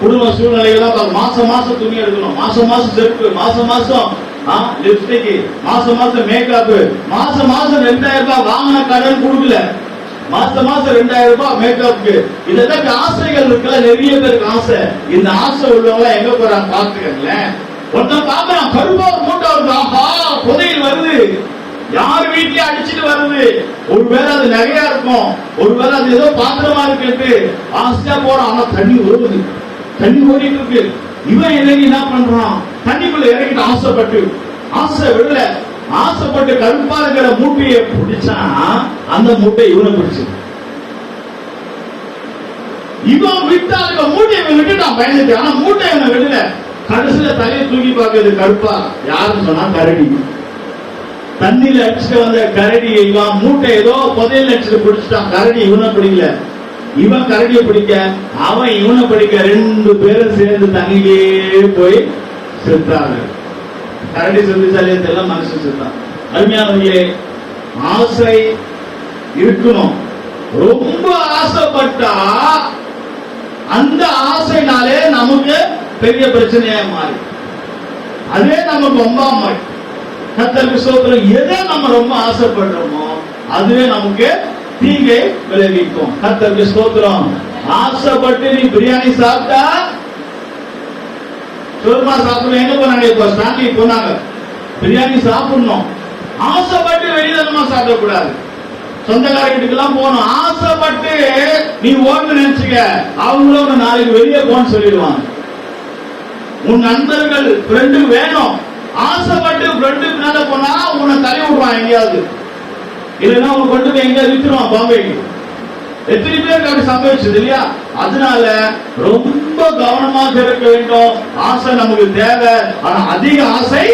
B: குடும்ப சூழ்நிலைகள்லாம் மாசம் மாசம் துணி எடுக்கணும், மாசம் மாசம் செருப்பு, மாசம் மாசம் லிப்ஸ்டிக், மாசம் மாசம் மேக்கப், மாசம் மாசம் 2000 ரூபாய் வாங்கின கடன் கொடுக்கல, மாசம் மாசம் 2000 ரூபாய் மேக்கப்க்கு. இதெல்லாம் ஆசைகள் இருக்குல்ல, நிறைய பேருக்கு ஆசை. இந்த ஆசை உள்ளவங்க எங்க போறாங்க பாத்துக்கங்களேன். ஒருத்தன் பாக்குறான், கருப்பா மூட்டை வருது, ஆஹா புதையில் வருது. யார் வீட்லயும் அடிச்சுட்டு வருது. ஒருவேளை அது நகையா இருக்கும், ஒருவேளை அது ஏதோ பாத்திரமா இருக்கு, ஆசையா போறான். ஆனா தண்ணி ஓடுது, தண்ணி ஓடிட்டு இருக்கு. இவன் இறங்கி என்ன பண்றான், தண்ணிக்குள்ள இறங்கிட்டு ஆசைப்பட்டு, ஆசை விடல, ஆசைப்பட்டு கருப்பா இருக்கிற மூட்டையை பிடிச்சா அந்த மூட்டை இவனை பிடிச்சு. இவன் விட்டால் இவன் மூட்டையை விட்டுட்டான், பயந்துட்டு. ஆனா மூட்டை இவனை விடல. கடைசியில தலையை தூக்கி பார்க்கிறது கருப்பா, யாருன்னு சொன்னா கரடி. தண்ணியில அடிச்சுட்டு வந்த கரடி இவன் மூட்டை ஏதோ புதையில அடிச்சுட்டு பிடிச்சிட்டான். கரடி இவனை பிடிக்கல, இவன் கரடியை பிடிக்க, அவன் இவனை பிடிக்க, 2 பேரும் சேர்ந்து தண்ணியிலே போய் செத்தாங்க. கரடி செத்துச்சாலே தெரியல, மனுஷன் செத்தான். அருமையானவர்களே, ஆசை இருக்கணும். ரொம்ப ஆசைப்பட்டா அந்த ஆசைனாலே நமக்கு பெரிய பிரச்சனையா மாறி, அதே நமக்கு ரொம்ப மாறி. கர்த்தருக்கு ஸ்தோத்திரம். எதை நம்ம ரொம்ப ஆசைப்படுறோமோ அதுவே நமக்கு தீங்கை விளைவிக்கும். கர்த்தருக்கு ஸ்தோத்திரம். ஆசைப்பட்டு நீ பிரியாணி சாப்பிட்டா, சோர்மா சாப்பிடணும். எங்க போனாங்க இப்ப, ஸ்டான்லி போனாங்க. பிரியாணி சாப்பிடணும், ஆசைப்பட்டு வெளியிடமா சாப்பிடக்கூடாது. சொந்தக்கார வீட்டுக்கு எல்லாம் போகணும், ஆசைப்பட்டு நீ ஓட்டு நினைச்சுக்க, அவங்களும் நாளைக்கு வெளியே போன்னு சொல்லிடுவாங்க. உன் நண்பர்கள் ஃப்ரெண்டு வேணும், ஆசைப்பட்டு ஃப்ரெண்டு மேல போனா உன்னை தள்ளி விடுவான் எங்கேயாவது, இல்லைன்னா உன் கொண்டு போய் எங்க வித்துருவான் பாம்பேக்கு. எத்தனை பேருக்கு அப்படி சம்பவிச்சது இல்லையா? அதனால ரொம்ப கவனமாக இருக்க வேண்டும். ஆசை நமக்கு தேவை, ஆனா அதிக ஆசை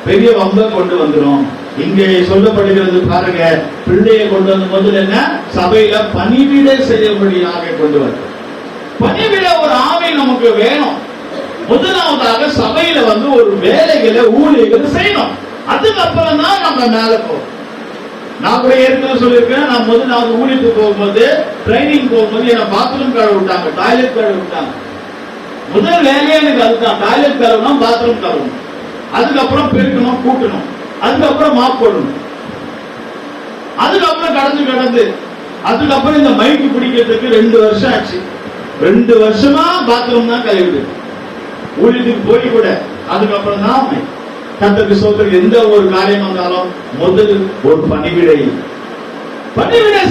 B: பெரிய வம்ப கொண்டு வந்துடும். இங்கே சொல்லப்படுகிறது பாருங்க, பிள்ளையை கொண்டு வந்த முதல்ல என்ன, சபையில பணிவிடை செய்யும்படியாக கொண்டு வர. பணிவிட ஒரு ஆவி நமக்கு வேணும். முதலாவதாக சபையில ஒரு வேலைகளை ஊழியர்கள் செய்யணும். அதுக்கப்புறம் தான் நம்ம மேல போகும். நான் கூட ஏற்கனவே சொல்லியிருக்கேன், நான் முதலாவது ஊழியத்துக்கு போகும்போது, ட்ரைனிங் போகும்போது என்ன பாத்ரூம் கழுவ விட்டாங்க, டாய்லெட் கழுவ விட்டாங்க. முதல் வேலையே எனக்கு அதுதான், டாய்லெட் கழுவணும், பாத்ரூம் கழுவணும், அதுக்கப்புறம் பெருக்கணும், கூட்டணும், அதுக்கப்புறம் மாப் போடணும், அதுக்கப்புறம் கடந்து அதுக்கப்புறம் இந்த மைக்கு பிடிக்கிறதுக்கு 2 வருஷம் ஆச்சு. 2 வருஷமா பாத்ரூம் தான் கழுவிடு. ஊழியத்துக்கு போய் கூட அதுக்கப்புறம் தான். கர்த்தருக்கு ஸ்தோத்திரம். எந்த ஒரு காரியம் வந்தாலும் முதல் ஒரு பணிவிடை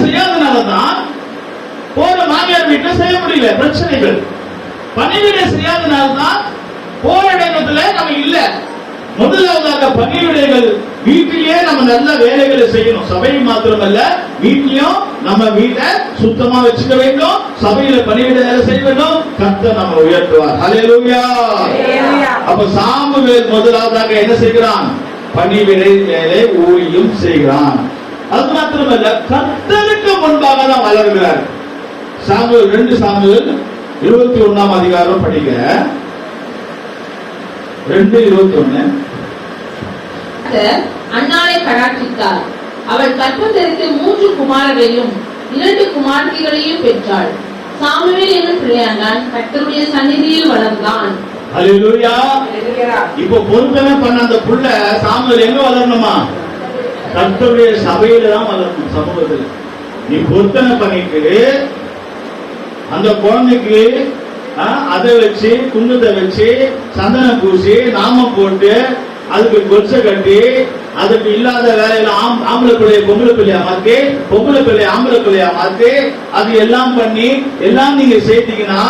B: செய்யாதனாலதான் போற மாமியார் வீட்டுல செய்ய முடியல, பிரச்சனைகள். பணிவிடை செய்யாதனால்தான் போற இடத்துல நம்ம இல்ல. முதலாவதாக பணிவிடைகள் வீட்டிலேயே நம்ம நல்ல வேலைகளை செய்யணும். சபை மாத்திரமல்ல, வீட்டிலையும் நம்ம வீட்டை சுத்தமா வச்சுக்க வேண்டும். சபையில பணிவிடை செய்ய வேண்டும். கர்த்தர் நம்ம உயர்த்துவார். ஹல்லேலூயா. அப்ப சாமுவேல் முதலாவதாக என்ன செய்கிறான், பணிவிடை வேலை ஊழியம் செய்கிறான். அது மாத்திரமல்ல, கர்த்தருக்கு முன்பாக தான் வளர்கிறார். சாமுவேல் 2 சாமுவேல் 21ஆம் அதிகாரம் படிக்க, 2:21.
A: அன்னாளை கடாட்சித்தார். அவள் கற்பம் தரித்து 3 குமாரரையும் 2 குமாரத்திகளையும் பெற்றாள். சாமுவேல் என்னும் பிள்ளையாண்டான் கர்த்தருடைய சந்நிதியில் வளர்ந்தான்.
B: ஹல்லேலூயா. இப்போ பொறுத்தனை பண்ண அந்த புள்ள சாமுவேல் எங்க வளரணுமா, கர்த்தருடைய சபையில தான் வளரணும். சமூகத்தில் நீ பொறுத்தனை பண்ணிட்டு அந்த குழந்தைக்கு அதை வச்சு, குங்குமத்தை வச்சு, சந்தனம் பூசி, நாமம் போட்டு, அதுக்கு கொச்சை கட்டி, அதுக்கு இல்லாத வேலையில ஆம்பளை பிள்ளைய பொம்பளை பிள்ளையா மாத்தி, பொம்பளை பிள்ளைய ஆம்பளை பிள்ளையா மாத்தி, அது எல்லாம் பண்ணி எல்லாம் நீங்க சேர்த்தீங்கன்னா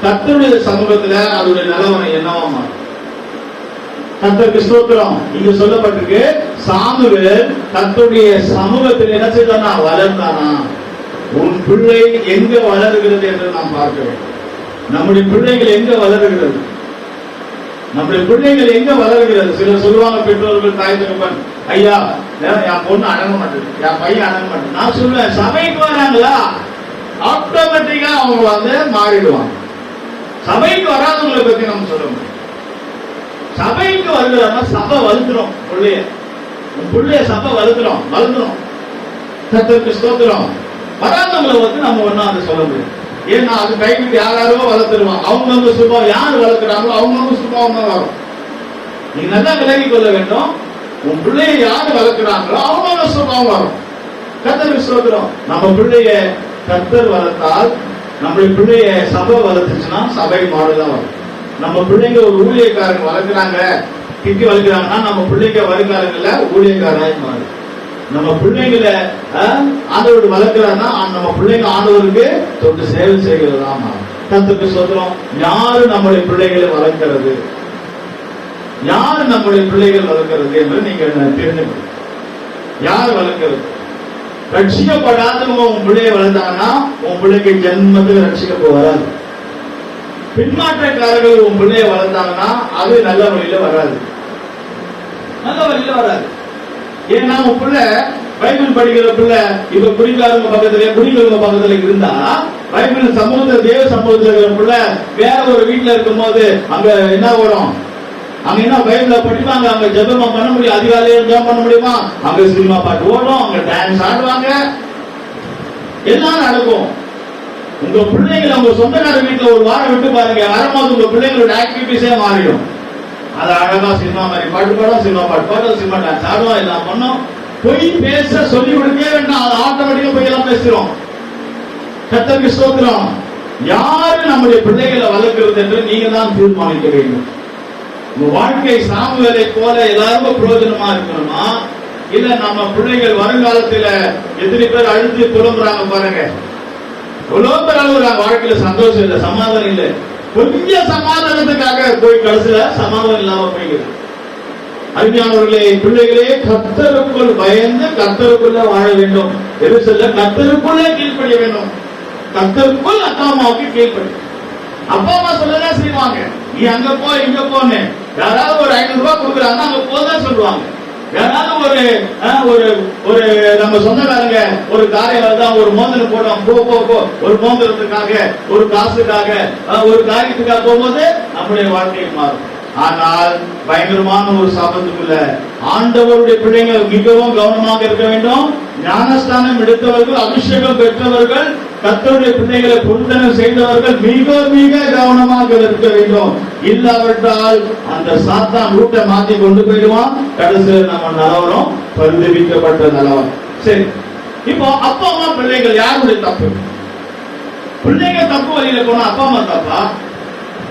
B: கர்த்தருடைய சமூகத்துல அதோட நிலவரம் என்னவா மாறும். கர்த்தருக்கு ஸ்தோத்திரம். இங்க சொல்லப்பட்டிருக்கு, சாமுவேல் கர்த்தருடைய சமூகத்தில் என்ன செய்தானா, வளர்ந்தானா. உன் பிள்ளை எங்க வளருகிறது என்று நாம் பார்க்க வேண்டும். நம்முடைய பிள்ளைகள் எங்க வளருகிறது, நம்முடைய பிள்ளைகள் எங்க வளருகிறது. சிலர் சொல்லுவாங்க, பெற்றோர்கள், தாய் தகப்பன், ஐயா என் பொண்ணு அடங்க மாட்டேன், என் பையன் அடங்க மாட்டேன். நான் சொல்லுவேன், சபைக்கு வராங்களா ஆட்டோமேட்டிக்கா அவங்க மாறிடுவாங்க. சபைக்கு வராதவங்களை பத்தி நம்ம சொல்லணும். சபைக்கு வருகிறாங்க, சபை வளர்த்துறோம். பிள்ளைய சபை வளர்த்துறோம். கர்த்தருக்கு ஸ்தோத்திரம். வராதவங்களை நம்ம ஒன்னும் அதை சொல்ல முடியும். ஏன்னா அது கைவிட்டு யாரோ வளர்த்துருவாங்க. அவங்க சுபாவம் யார் வளர்க்கிறாங்களோ அவங்க சுபாவம் தான் வரும். நீ நல்லா விலகி கொள்ள வேண்டும். உன் பிள்ளைய யாரு வளர்க்கிறாங்களோ அவங்க சுபாவம் வரும். கர்த்தருக்கு ஸ்தோத்திரம். நம்ம பிள்ளைய கர்த்தர் வளர்த்தால், நம்முடைய பிள்ளைய சபை வளர்த்துச்சுன்னா சபை மாறுதான் வரும். நம்ம பிள்ளைங்க ஒரு ஊழியக்காரங்க வளர்க்கிறாங்க, திட்டி வளர்க்கிறாங்கன்னா நம்ம பிள்ளைங்க வருங்காலங்கள்ல ஊழியக்காரனாய் மாறும். நம்ம பிள்ளைங்களை ஆண்டவர் வளர்க்கிறான்னா நம்ம பிள்ளைங்க ஆண்டவருக்கு தொட்டு சேவை செய்கிறதாமா. கர்த்தருக்கு ஸ்தோத்திரம். யாரு நம்முடைய பிள்ளைகளை வளர்க்கிறது, யாரு நம்முடைய பிள்ளைகள் வளர்க்கிறது என்று நீங்க தெரிஞ்சுக்கணும். யார் வளர்க்கிறது? ரட்சிக்கப்படாதவங்க உன் பிள்ளையை வளர்த்தாங்கன்னா உன் பிள்ளைக்கு ஜென்மத்துக்கு ரட்சிக்க வராது. பின்மாற்றக்காரர்கள் உன் பிள்ளையை வளர்த்தாங்கன்னா அது நல்ல வழியில வராது, நல்ல வழியில வராது. ஏன்னா உன் பிள்ளை பைபிள் படிக்கிற பிள்ளை இப்ப குடிக்காரங்க பக்கத்துல இருந்தா பைபிள் சமூகத்துல தேவ சமூகத்துல இருக்கிற பிள்ளை வேற ஒரு வீட்டுல இருக்கும் போது அங்க என்ன வரும்? அங்க என்ன பைபிள படிப்பாங்க, அங்க ஜெபமா பண்ண முடியும், அதிகாலையில ஜெபம் பண்ண முடியுமா? அங்க சினிமா பாட்டு ஓடும், அங்க டான்ஸ் ஆடுவாங்க, எல்லாம் நடக்கும். உங்க பிள்ளைங்களை உங்க சொந்தக்கார வீட்டுல ஒரு வாரம் விட்டு பாருங்க, வரும்போது உங்க பிள்ளைங்களோட ஆக்டிவிட்டிஸே மாறிடும். அது அழகா சினிமா மாதிரி பாட்டு பாடும், சினிமா பாட்டு பாடும், சினிமா டான்ஸ் ஆடுவோம், எல்லாம் பண்ணோம். போய் பேச சொல்லி கொடுக்கவே வேண்டாம், அது ஆட்டோமேட்டிக்கா போய் எல்லாம் பேசுறோம். கர்த்தருக்கு ஸ்தோத்திரம். யாரு நம்முடைய பிள்ளைகளை வளர்க்கிறது என்று நீங்க தான் தீர்மானிக்க வேண்டும். உங்க வாழ்க்கை சாமுவேலை போல எல்லாருக்கும் பிரயோஜனமா இருக்கணுமா, இல்ல நம்ம பிள்ளைகள் வருங்காலத்துல எத்தனை பேர் அழுது புலம்புறாங்க பாருங்க. எவ்வளவு பேர் அழுகுறாங்க, வாழ்க்கையில சந்தோஷம் இல்லை, சமாதானம் இல்லை. கொஞ்சம் சமாதானத்துக்காக போய் கடைசியில சமாதானம் இல்லாம போய்கிறது. அருமையானவர்களே, பிள்ளைகளே, கர்த்தருக்குள் பயந்து கர்த்தருக்குள்ள வாழ வேண்டும். எது சொல்ல? கர்த்தருக்குள்ளே கீழ்ப்படிய வேண்டும். கர்த்தருக்குள் அப்பா அம்மாவுக்கு கீழ்ப்படி. அப்பா அம்மா சொல்லதான் செய்வாங்க, நீ அங்க போ இங்க போன்னு. யாராவது ஒரு 500 ரூபாய் கொடுக்குறாங்க, அங்க போதான் சொல்லுவாங்க. யாராவது ஒரு ஒரு நம்ம சொந்தக்காரங்க ஒரு காரியம் தான், ஒரு மோதிரம் போடுவோம், போ ஒரு மோதிரத்துக்காக, ஒரு காசுக்காக, ஒரு காரியத்துக்காக போகும்போது நம்முடைய வாழ்க்கை மாறும். ஆனால் பயங்கரமான ஒரு சாபத்துக்குள்ள ஆண்டவருடைய பிள்ளைகள் மிகவும் கவனமாக இருக்க வேண்டும். ஞானஸ்தானம் எடுத்தவர்கள், அபிஷேகம் பெற்றவர்கள், கர்த்தருடைய பிள்ளைகளை பொருத்தனை செய்தவர்கள் மிக மிக கவனமாக இருக்க வேண்டும். இல்லாவிட்டால் அந்த சாத்தான் ரூட்டை மாத்தி கொண்டு போயிடுவான். கடைசியில் நம்ம நிலவரம் பரிதவிக்கப்பட்ட நிலவரம். சரி, இப்போ அப்பா அம்மா பிள்ளைகள் யாருடைய தப்பு? பிள்ளைங்க தப்பு வழியில போனா அப்பா அம்மா தப்பா,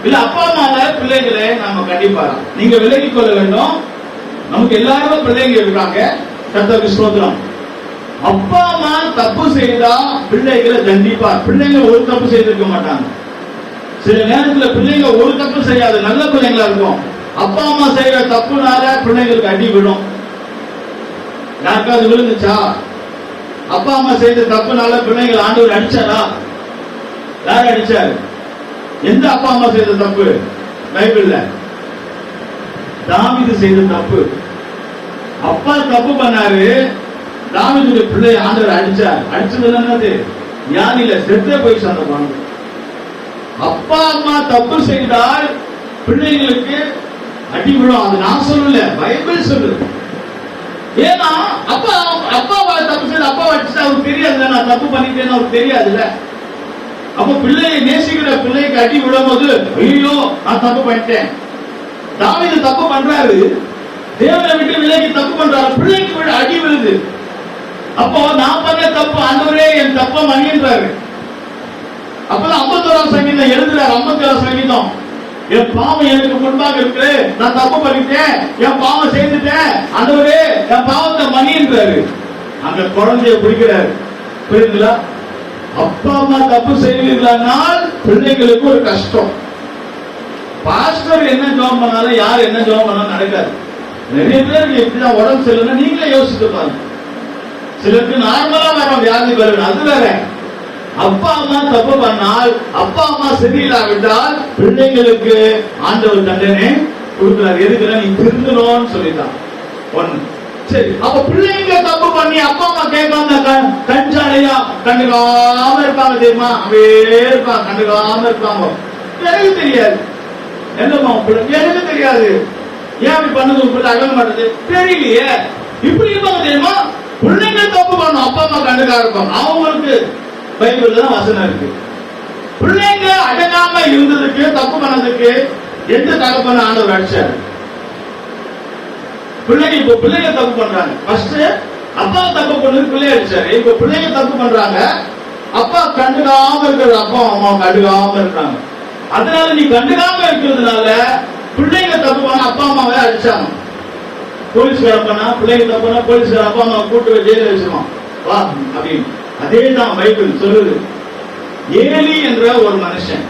B: இல்ல அப்பா அம்மால பிள்ளைகளை நாம கண்டிப்பா நீங்க விலகிக் கொள்ள வேண்டும். நமக்கு எல்லாரும் பிள்ளைங்க இருக்காங்க. கர்த்தருக்கு ஸ்தோத்திரம். அப்பா அம்மா தப்பு செய்தா பிள்ளைகளை தண்டிப்பார். பிள்ளைங்க ஒரு தப்பு செய்திருக்க மாட்டாங்க. சில நேரத்துல பிள்ளைங்க ஒரு தப்பு செய்யாது, நல்ல பிள்ளைங்களா இருக்கும். அப்பா அம்மா செய்யற தப்புனால பிள்ளைங்களுக்கு அடி விடும். யாருக்காவது விழுந்துச்சா? அப்பா அம்மா செய்த தப்புனால பிள்ளைங்களை ஆண்டவர் அடிச்சாரா? யார் அடிச்சாரு? எந்த அப்பா அம்மா செய்த தப்பு? பைபிள்ல தாவீது செய்த தப்பு. அப்பா தப்பு பண்ணாரு, தாவீதுடைய பிள்ளை ஆண்டவர் அடிச்சார். அடிச்சது என்னது? யானில செத்தே போய் சொன்னாங்க. அப்பா அம்மா தப்பு செய்தால் பிள்ளைங்களுக்கு அடி விடும். அது நான் சொல்லல, பைபிள் சொல்லுது. ஏன்னா அப்பா தப்பு செய்து அப்பா அடிச்சா அவருக்கு தெரியாது, நான் தப்பு பண்ணிட்டேன்னு அவருக்கு தெரியாதுல்ல. அப்ப பிள்ளையை நேசிக்கிற பிள்ளைக்கு அடி விடும்போது ஐயோ நான் தப்பு பண்ணிட்டேன். தாவீது தப்பு பண்றாரு, தேவனை விட்டு விலகி தப்பு பண்றாரு, பிள்ளைக்கு அடி விழுது. அப்போ நான் பண்ண தப்பு, ஆண்டவரே என் தப்ப மன்னின்றாரு. அப்பதான் 51ஆம் சங்கீதம் எழுதுறாரு. 51ஆம் சங்கீதம், என் பாவம் எனக்கு முன்பாக இருக்கு, நான் தப்பு பண்ணிட்டேன், என் பாவம் செய்துட்டேன், ஆண்டவரே என் பாவத்தை மன்னின்றாரு. அங்க குழந்தைய பிடிக்கிறாரு. புரியுதுங்களா? அப்பா அம்மா தப்பு செய்வீர்களானால் பிள்ளைங்களுக்கு ஒரு கஷ்டம். பாஸ்டர் என்ன ஜெபம் பண்ணாலும், யார் என்ன ஜெபம் பண்ணாலும் நடக்காது. நிறைய பேருக்கு இப்படிதான் உடம்பு சரியில்லைன்னா நீங்களே யோசிச்சு பாருங்க. சிலருக்கு நார்மலா வரும் வியாதி வருது, அது வேற. அப்பா அம்மா தப்பு பண்ணால், அப்பா அம்மா சரியில்லாவிட்டால் பிள்ளைங்களுக்கு ஆண்டவர் தண்டனை கொடுக்கிறார். எதுக்குன்னா நீ திருந்தணும்னு சொல்லிட்டான். ஒண்ணு. சரி, அப்ப பிள்ளைங்க தப்பு பண்ணி அப்பா அம்மா கேட்காம கஞ்சாலையா கண்டுக்காம இருப்பாங்க தெரியுமா? அப்படியே இருப்பாங்க, கண்டுக்காம இருப்பாங்க. எனக்கு தெரியாது என்னமா பிள்ளை, எனக்கு தெரியாது ஏன் அப்படி பண்ணுது, பிள்ளை அகல மாட்டது தெரியலையே, இப்படி இருப்பாங்க தெரியுமா? பிள்ளைங்க தப்பு பண்ணும், அப்பா அம்மா கண்டுக்காம இருப்பாங்க. அவங்களுக்கு பைபிள்ல தான் வசனம் இருக்கு. பிள்ளைங்க அடங்காம இருந்ததுக்கு, தப்பு பண்ணதுக்கு எந்த தகப்பன ஆண்டவர் அடிச்சாரு? பிள்ளைங்க இப்ப பிள்ளைங்க தப்பு பண்றாங்க. ஃபர்ஸ்ட் அப்பா தப்பு பண்ணது பிள்ளை அடிச்சாரு. இப்ப பிள்ளைங்க தப்பு பண்றாங்க, அப்பா கண்டுக்காம இருக்கிற அப்பா அம்மா கண்டுக்காம இருக்காங்க. அதனால நீ கண்டுக்காம இருக்கிறதுனால பிள்ளைங்க தப்பு பண்ண அப்பா அம்மாவை அடிச்சாங்க. போலீஸ்கார பண்ணா பிள்ளைங்க தப்புனா போலீஸ்கார அப்பா அம்மா கூட்டு போய் ஜெயில வச்சிருவான் வா அப்படின்னு. அதே தான் பைபிள் சொல்லுது. ஏலி என்ற ஒரு மனுஷன்,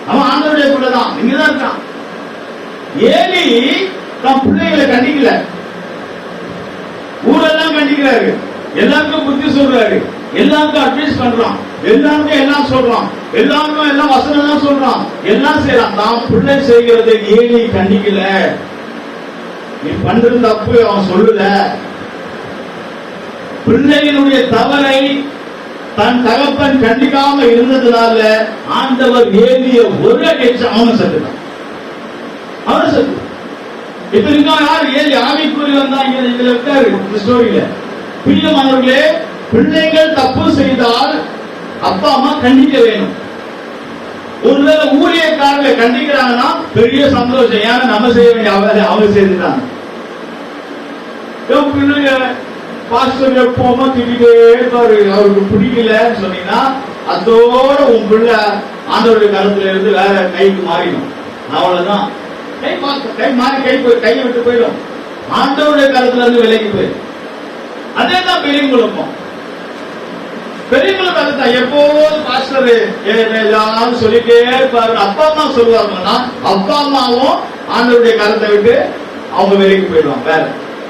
B: அவன் ஆண்டவருடைய பிள்ளைதான், இங்கதான் இருக்கான். ஏலி தன் பிள்ளைகளை கண்டிக்கல, ஊரெல்லாம் கண்டிக்கிறாரு, எல்லாருக்கும் புத்தி சொல்றாரு, எல்லாருக்கும் அட்வைஸ் பண்றான், எல்லாருக்கும் எல்லாம் சொல்றான், எல்லாருக்கும் எல்லாம் வசனம் தான் சொல்றான், எல்லாம் செய்யறான். தான் பிள்ளை செய்கிறதை ஏலி கண்டிக்கல. நீ பண்றது தப்பு அவன் சொல்லல. பிள்ளைகளுடைய தவறை தன் தகப்பன் கண்டிக்காம இருந்ததுனால ஆண்டவர் ஏலிய ஒரு அடிச்சு அவனை செத்துட்டான். அவனை செத்து இப்ப இருக்கா யார்? ஏலி ஆவிக்குரியவன் தான் இதுல இருக்காரு இந்த ஸ்டோரியில. பிரியமானவர்களே, பிள்ளைகள் தப்பு செய்தால் அப்பா அம்மா கண்டிக்க வேணும். ஒருவேளை ஊழியக்காரர்களை கண்டிக்கிறாங்கன்னா பெரிய சந்தோஷம். ஏன்னா நம்ம செய்ய வேண்டிய அவங்க செய்துட்டாங்க. பிள்ளைங்க பாஸ்டர் எப்போமா திட்டிட்டே இருப்பாரு, அவருக்கு பிடிக்கலன்னு சொன்னீங்கன்னா அதோட உன் பிள்ளை ஆண்டவருடைய கருத்துல இருந்து வேற கைக்கு மாறிடும். அவ்வளவுதான். கை மாறி கையை விட்டு போயிடும். ஆண்டவருடைய கருத்துல இருந்து விலகி போயிடும். அதே தான் பெரியவங்களுக்கும். பெரியவங்களுக்கு அதுதான். எப்போது பாஸ்டர் எல்லாரும் சொல்லிட்டே இருப்பாரு, அப்பா அம்மா சொல்லுவாங்கன்னா அப்பா அம்மாவும் ஆண்டவருடைய கருத்தை விட்டு அவங்க விலகி போயிடுவாங்க வேற.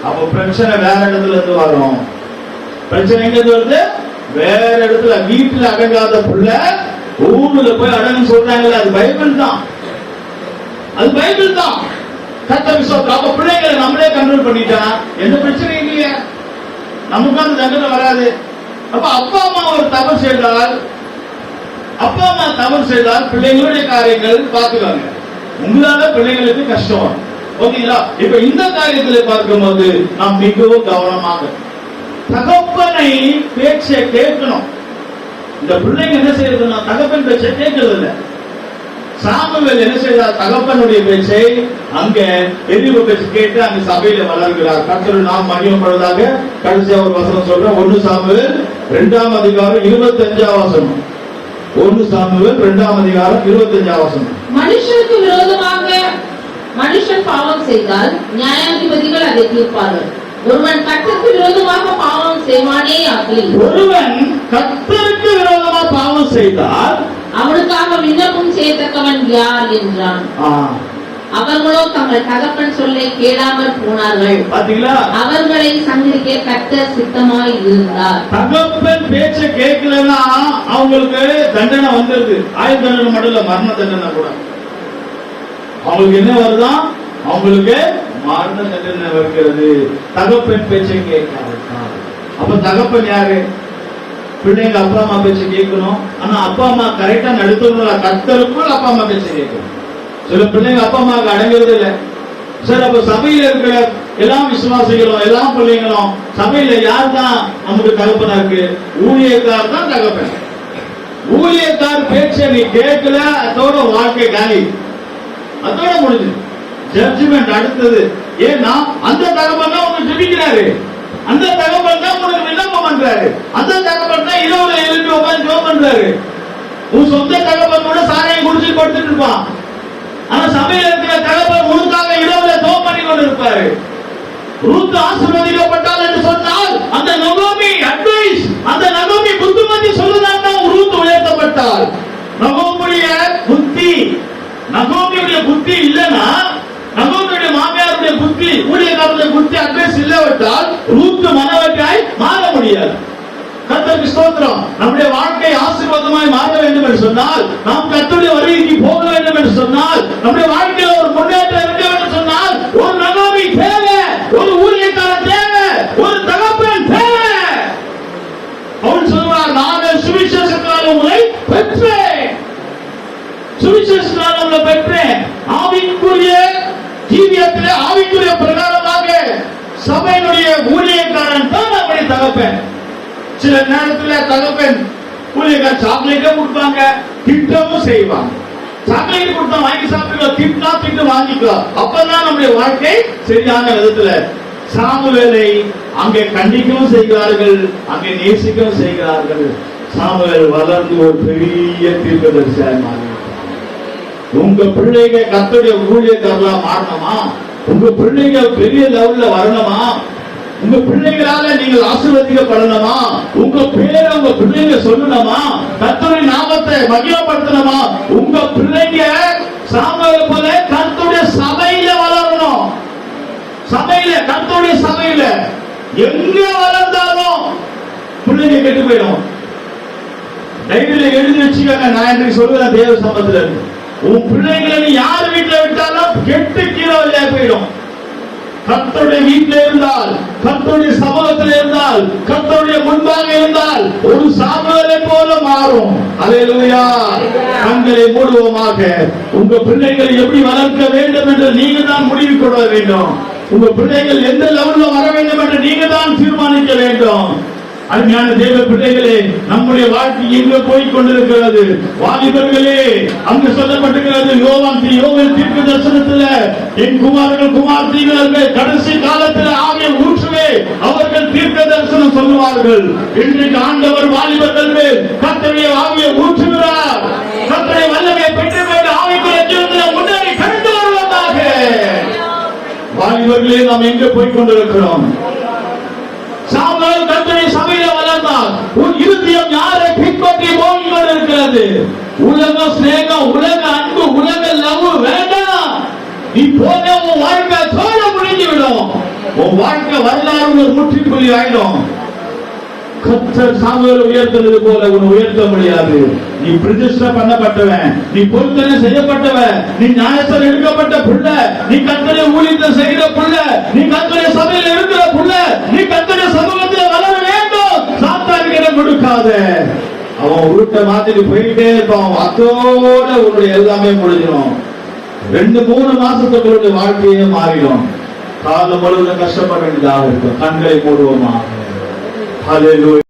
B: அப்ப பிரச்சனை வேற இடத்துல இருந்து வரும். பிரச்சனை எங்க வருது? வேற இடத்துல. வீட்டுல அடங்காத புள்ள ஊர்ல போய் அடங்கு சொல்றாங்கல்ல, அது பைபிள் தான். அது பைபிள் தான். கர்த்தர் விசுவாசம். அப்ப பிள்ளைகளை நம்மளே கண்ட்ரோல் பண்ணிட்டா எந்த பிரச்சனையும் இல்லையே, நமக்கு அந்த தண்டனை வராது. அப்ப அப்பா அம்மா ஒரு தவறு செய்தால், அப்பா அம்மா தவறு செய்தால் பிள்ளைங்களுடைய காரியங்கள் பார்த்துக்காங்க. உங்களால பிள்ளைங்களுக்கு கஷ்டம் வரும். ஓகேங்களா? இப்ப இந்த காரியத்தில் பார்க்கும்போது நாம் மிகவும் கவனமாக தகப்பனை பேச்சை கேட்கணும். இந்த பிள்ளைங்க என்ன செய்யறதுன்னா தகப்பன் பேச்சை கேட்கறது இல்லை. சாமுவேல் என்ன செய்தார்? தகப்பனுடைய பேச்சை அங்க எதிர்ப்பு பேச்சு கேட்டு அங்க சபையில வளர்கிறார். கர்த்தர் நாம் மகிமைப்படுவதாக. கடைசியா ஒரு வசனம் சொல்றேன். 1 சாமுவேல் 2ஆம் அதிகாரம் 25ஆம் வசனம். 1 சாமுவேல் 2ஆம் அதிகாரம் 25ஆம் வசனம்.
A: மனுஷனுக்கு விரோதமாக மனுஷன் பாவம் செய்தால் நியாயாதிபதிகள் அதை தீர்ப்பார்கள். ஒருவன் கர்த்தருக்கு விரோதமாக பாவம் செய்வானே ஆகில்,
B: ஒருவன் கர்த்தருக்கு விரோதமாக பாவம் செய்தால்
A: அவனுக்காக விண்ணப்பம் செய்யத்தக்கவன் யார் என்றான். அவர்களோ தங்கள் தகப்பன் சொல்லை கேளாமல் போனார்கள். பாத்தீங்களா? அவர்களை சங்கரிக்க கர்த்தர் சித்தமாய் இருந்தார்.
B: தகப்பன் பேச்ச கேட்கலன்னா அவங்களுக்கு தண்டனை வந்துருது. ஆயுள் தண்டனை மட்டும் இல்ல, மரண தண்டனை கூட. அவங்களுக்கு என்ன வருதான்? அவங்களுக்கு மரண தண்டனை வருகிறது. தகப்பன் பேச்சை கேட்காது. அப்ப தகப்பன் யாரு? பிள்ளைங்க அப்பா அம்மா பேச்சை கேட்கணும். ஆனா அப்பா அம்மா கரெக்டா நடத்தணும். கர்த்தருக்குள் அப்பா அம்மா பேச்சை கேட்கணும். சில பிள்ளைங்க அப்பா அம்மாவுக்கு அடங்குறது இல்லை. சார், அப்ப சபையில இருக்கிற எல்லா விசுவாசிகளும் எல்லா பிள்ளைங்களும் சபையில யார் தான் நமக்கு தகப்பனா இருக்கு? ஊழியக்கார் தான் தகப்பன். ஊழியக்கார் பேச்சை நீ கேட்கல, அதோட வாழ்க்கை காலி, அதோட முடிஞ்சு. ஜட்ஜ்மெண்ட் அடுத்தது. ஏன்னா அந்த தகப்பன் தான் உனக்கு ஜெபிக்கிறாரு, அந்த தகப்பன் தான் உனக்கு விண்ணப்பம் பண்றாரு, அந்த தகப்பன் தான் இரவுல எழுப்பி உட்கார்ந்து ஜெபம் பண்றாரு. உன் சொந்த தகப்பன் கூட சாராயம் குடிச்சு படுத்துட்டு இருப்பான். ஆனா சபையில இருக்கிற தகப்பன் உனக்காக இரவுல ஜெபம் பண்ணி கொண்டு இருப்பாரு. ரூத் ஆசீர்வதிக்கப்பட்டால் என்று சொன்னால் அந்த நகோமி அட்வைஸ், அந்த நகோமி புத்திமதி சொல்லுதான் ரூத் உயர்த்தப்பட்டாள். நகோமியுடைய புத்தி, நகோமியுடைய புத்தி இல்லைன்னா, நகோமியுடைய மாமியாருடைய புத்தி, ஊழியக்காரருடைய புத்தி அட்வைஸ் இல்லவிட்டால் ரூத் மனவற்றாய் மாற முடியாது. கர்த்தருக்கு ஸ்தோத்திரம். நம்முடைய வாழ்க்கை ஆசீர்வாதமாய் மாற வேண்டும் என்று சொன்னால், நாம் கர்த்தருடைய வருகைக்கு போக வேண்டும் என்று சொன்னால், நம்முடைய வாழ்க்கையில் ஒரு முன்னேற்றம் இருக்க வேண்டும் சொன்னால், ஒரு நகோமி தேவை, ஒரு ஊழியக்காரர் தேவை, ஒரு தகப்பன் தேவை. அவன் சொல்வார், நான் சுவிசேஷத்தால் உங்களை பெற்றேன், சுவிசேஷத்தால் உங்களை பெற்றேன். ஆவிக்குரிய ஜீவியத்திலே ஆவிக்குரிய பிரகாரமாக சபையினுடைய ஊழியக்காரன் தான் நம்முடைய தகப்பன். சில நேரத்தில் தகப்பன் ஊழியக்காரர் சாக்லேட்டே கொடுப்பாங்க, திட்டமும் செய்வாங்க. சாக்லேட் கொடுத்தா வாங்கி சாப்பிடுவோம், திட்டா திட்டு வாங்கிக்கோ. அப்பதான் நம்முடைய வாழ்க்கை சரியான விதத்துல. சாமுவேலை அங்கே கண்டிக்கவும் செய்கிறார்கள், அங்கே நேசிக்கவும் செய்கிறார்கள். சாமுவேல் வளர்ந்து ஒரு பெரிய தீர்க்கதரிசியாய் மாறி. உங்க பிள்ளைங்க கர்த்தருடைய ஊழியக்காரர்களா மாறணுமா? உங்க பிள்ளைங்க பெரிய லெவல்ல வரணுமா? உங்க பிள்ளைகளால நீங்கள் ஆசீர்வதிக்கப்படணுமா? உங்க பேரை உங்க பிள்ளைங்க சொல்லணுமா? கர்த்தருடைய நாமத்தை மகிமைப்படுத்தணுமா? உங்க பிள்ளைங்க சாமுவேலை போல கர்த்தருடைய சபையில வளரணும். சபையில, கர்த்தருடைய சபையில எங்க வளர்ந்தாலும் பிள்ளைங்க கெட்டு போயிடும். டைரியில எழுதி வச்சுக்கோங்க. நான் இன்றைக்கு சொல்லுறேன் தேவ சம்பத்துல இருக்கு. உன் பிள்ளைங்களை நீ யார் வீட்டுல விட்டாலும் கெட்டு கீழே வழியா போயிடும். கர்த்தருடைய வீட்டில் இருந்தால், கர்த்தருடைய சமூகத்தில் இருந்தால், கர்த்தருடைய முன்பாக இருந்தால் ஒரு சாமுவேலை போல மாறும். அல்லேலூயா. கண்களை மூடுவோமாக. உங்க பிள்ளைகளை எப்படி வளர்க்க வேண்டும் என்று நீங்க தான் முடிவு கொள்ள வேண்டும். உங்க பிள்ளைகள் எந்த லெவல்ல வர வேண்டும் என்று நீங்க தான் தீர்மானிக்க வேண்டும். அருமையான தேவ பிள்ளைகளே, நம்முடைய வாழ்க்கை எங்க போய் கொண்டிருக்கிறது? வாலிபர்களே, அங்கு சொல்லப்பட்டிருக்கிறது யோவேல் தீர்க்க தரிசனத்துல, என் குமாரர்கள் குமார்த்திகள் கடைசி காலத்தில் ஆகிய ஊற்றுவே அவர்கள் தீர்க்க தரிசனம் சொல்லுவார்கள். இன்றைக்கு ஆண்டவர் வாலிபர்கள் மேல் கர்த்தருடைய ஆவியை ஊற்றுகிறார். கர்த்தருடைய வல்லமையை பெற்று ஆவிக்குரிய ஜீவனத்தில் முன்னேறி கடந்து வருவதாக. வாலிபர்களே, நாம் எங்க போய் கொண்டிருக்கிறோம்? சாமுவேல் கர்த்தருடைய சபையில வளர்ந்தார். உன் இருதயம் யாரை பின்பற்றி போகிக் கொண்டிருக்கிறது? உலக சிநேகம், உலக அன்பு, உலக லவ் வேண்டாம். நீ போன உன் வாழ்க்கை தோட முடிஞ்சு விடும். உன் வாழ்க்கை வரலாறு ஒரு முற்றுப்புள்ளி ஆயிடும். கர்த்தர் சாமுவேலை உயர்த்தது போல உன்னை உயர்த்த முடியாது. நீ பிரதிஷ்டை பண்ணப்பட்டவன், நீ பொருத்தனை செய்யப்பட்டவன், நீ ஞானஸ்தானம் எடுக்கப்பட்ட புள்ள, நீ கர்த்தருடைய ஊழியத்தை செய்கிற புள்ள, நீ கர்த்தருடைய சபையில் இருக்கிற புள்ள, நீ கர்த்தருடைய சமூகத்தில் வளர வேண்டும். சாத்தானுக்கு இடம் கொடுக்காத. அவன் உருட்டை மாத்திட்டு போயிட்டே இருப்பான். அதோட உன்னுடைய எல்லாமே முடிஞ்சிடும். 2-3 மாசத்துக்குள்ள வாழ்க்கையே மாறிடும். காலம் முழுவதும் கஷ்டப்பட வேண்டியதாக இருக்கும். கண்களை மூடுவோமா? Hallelujah.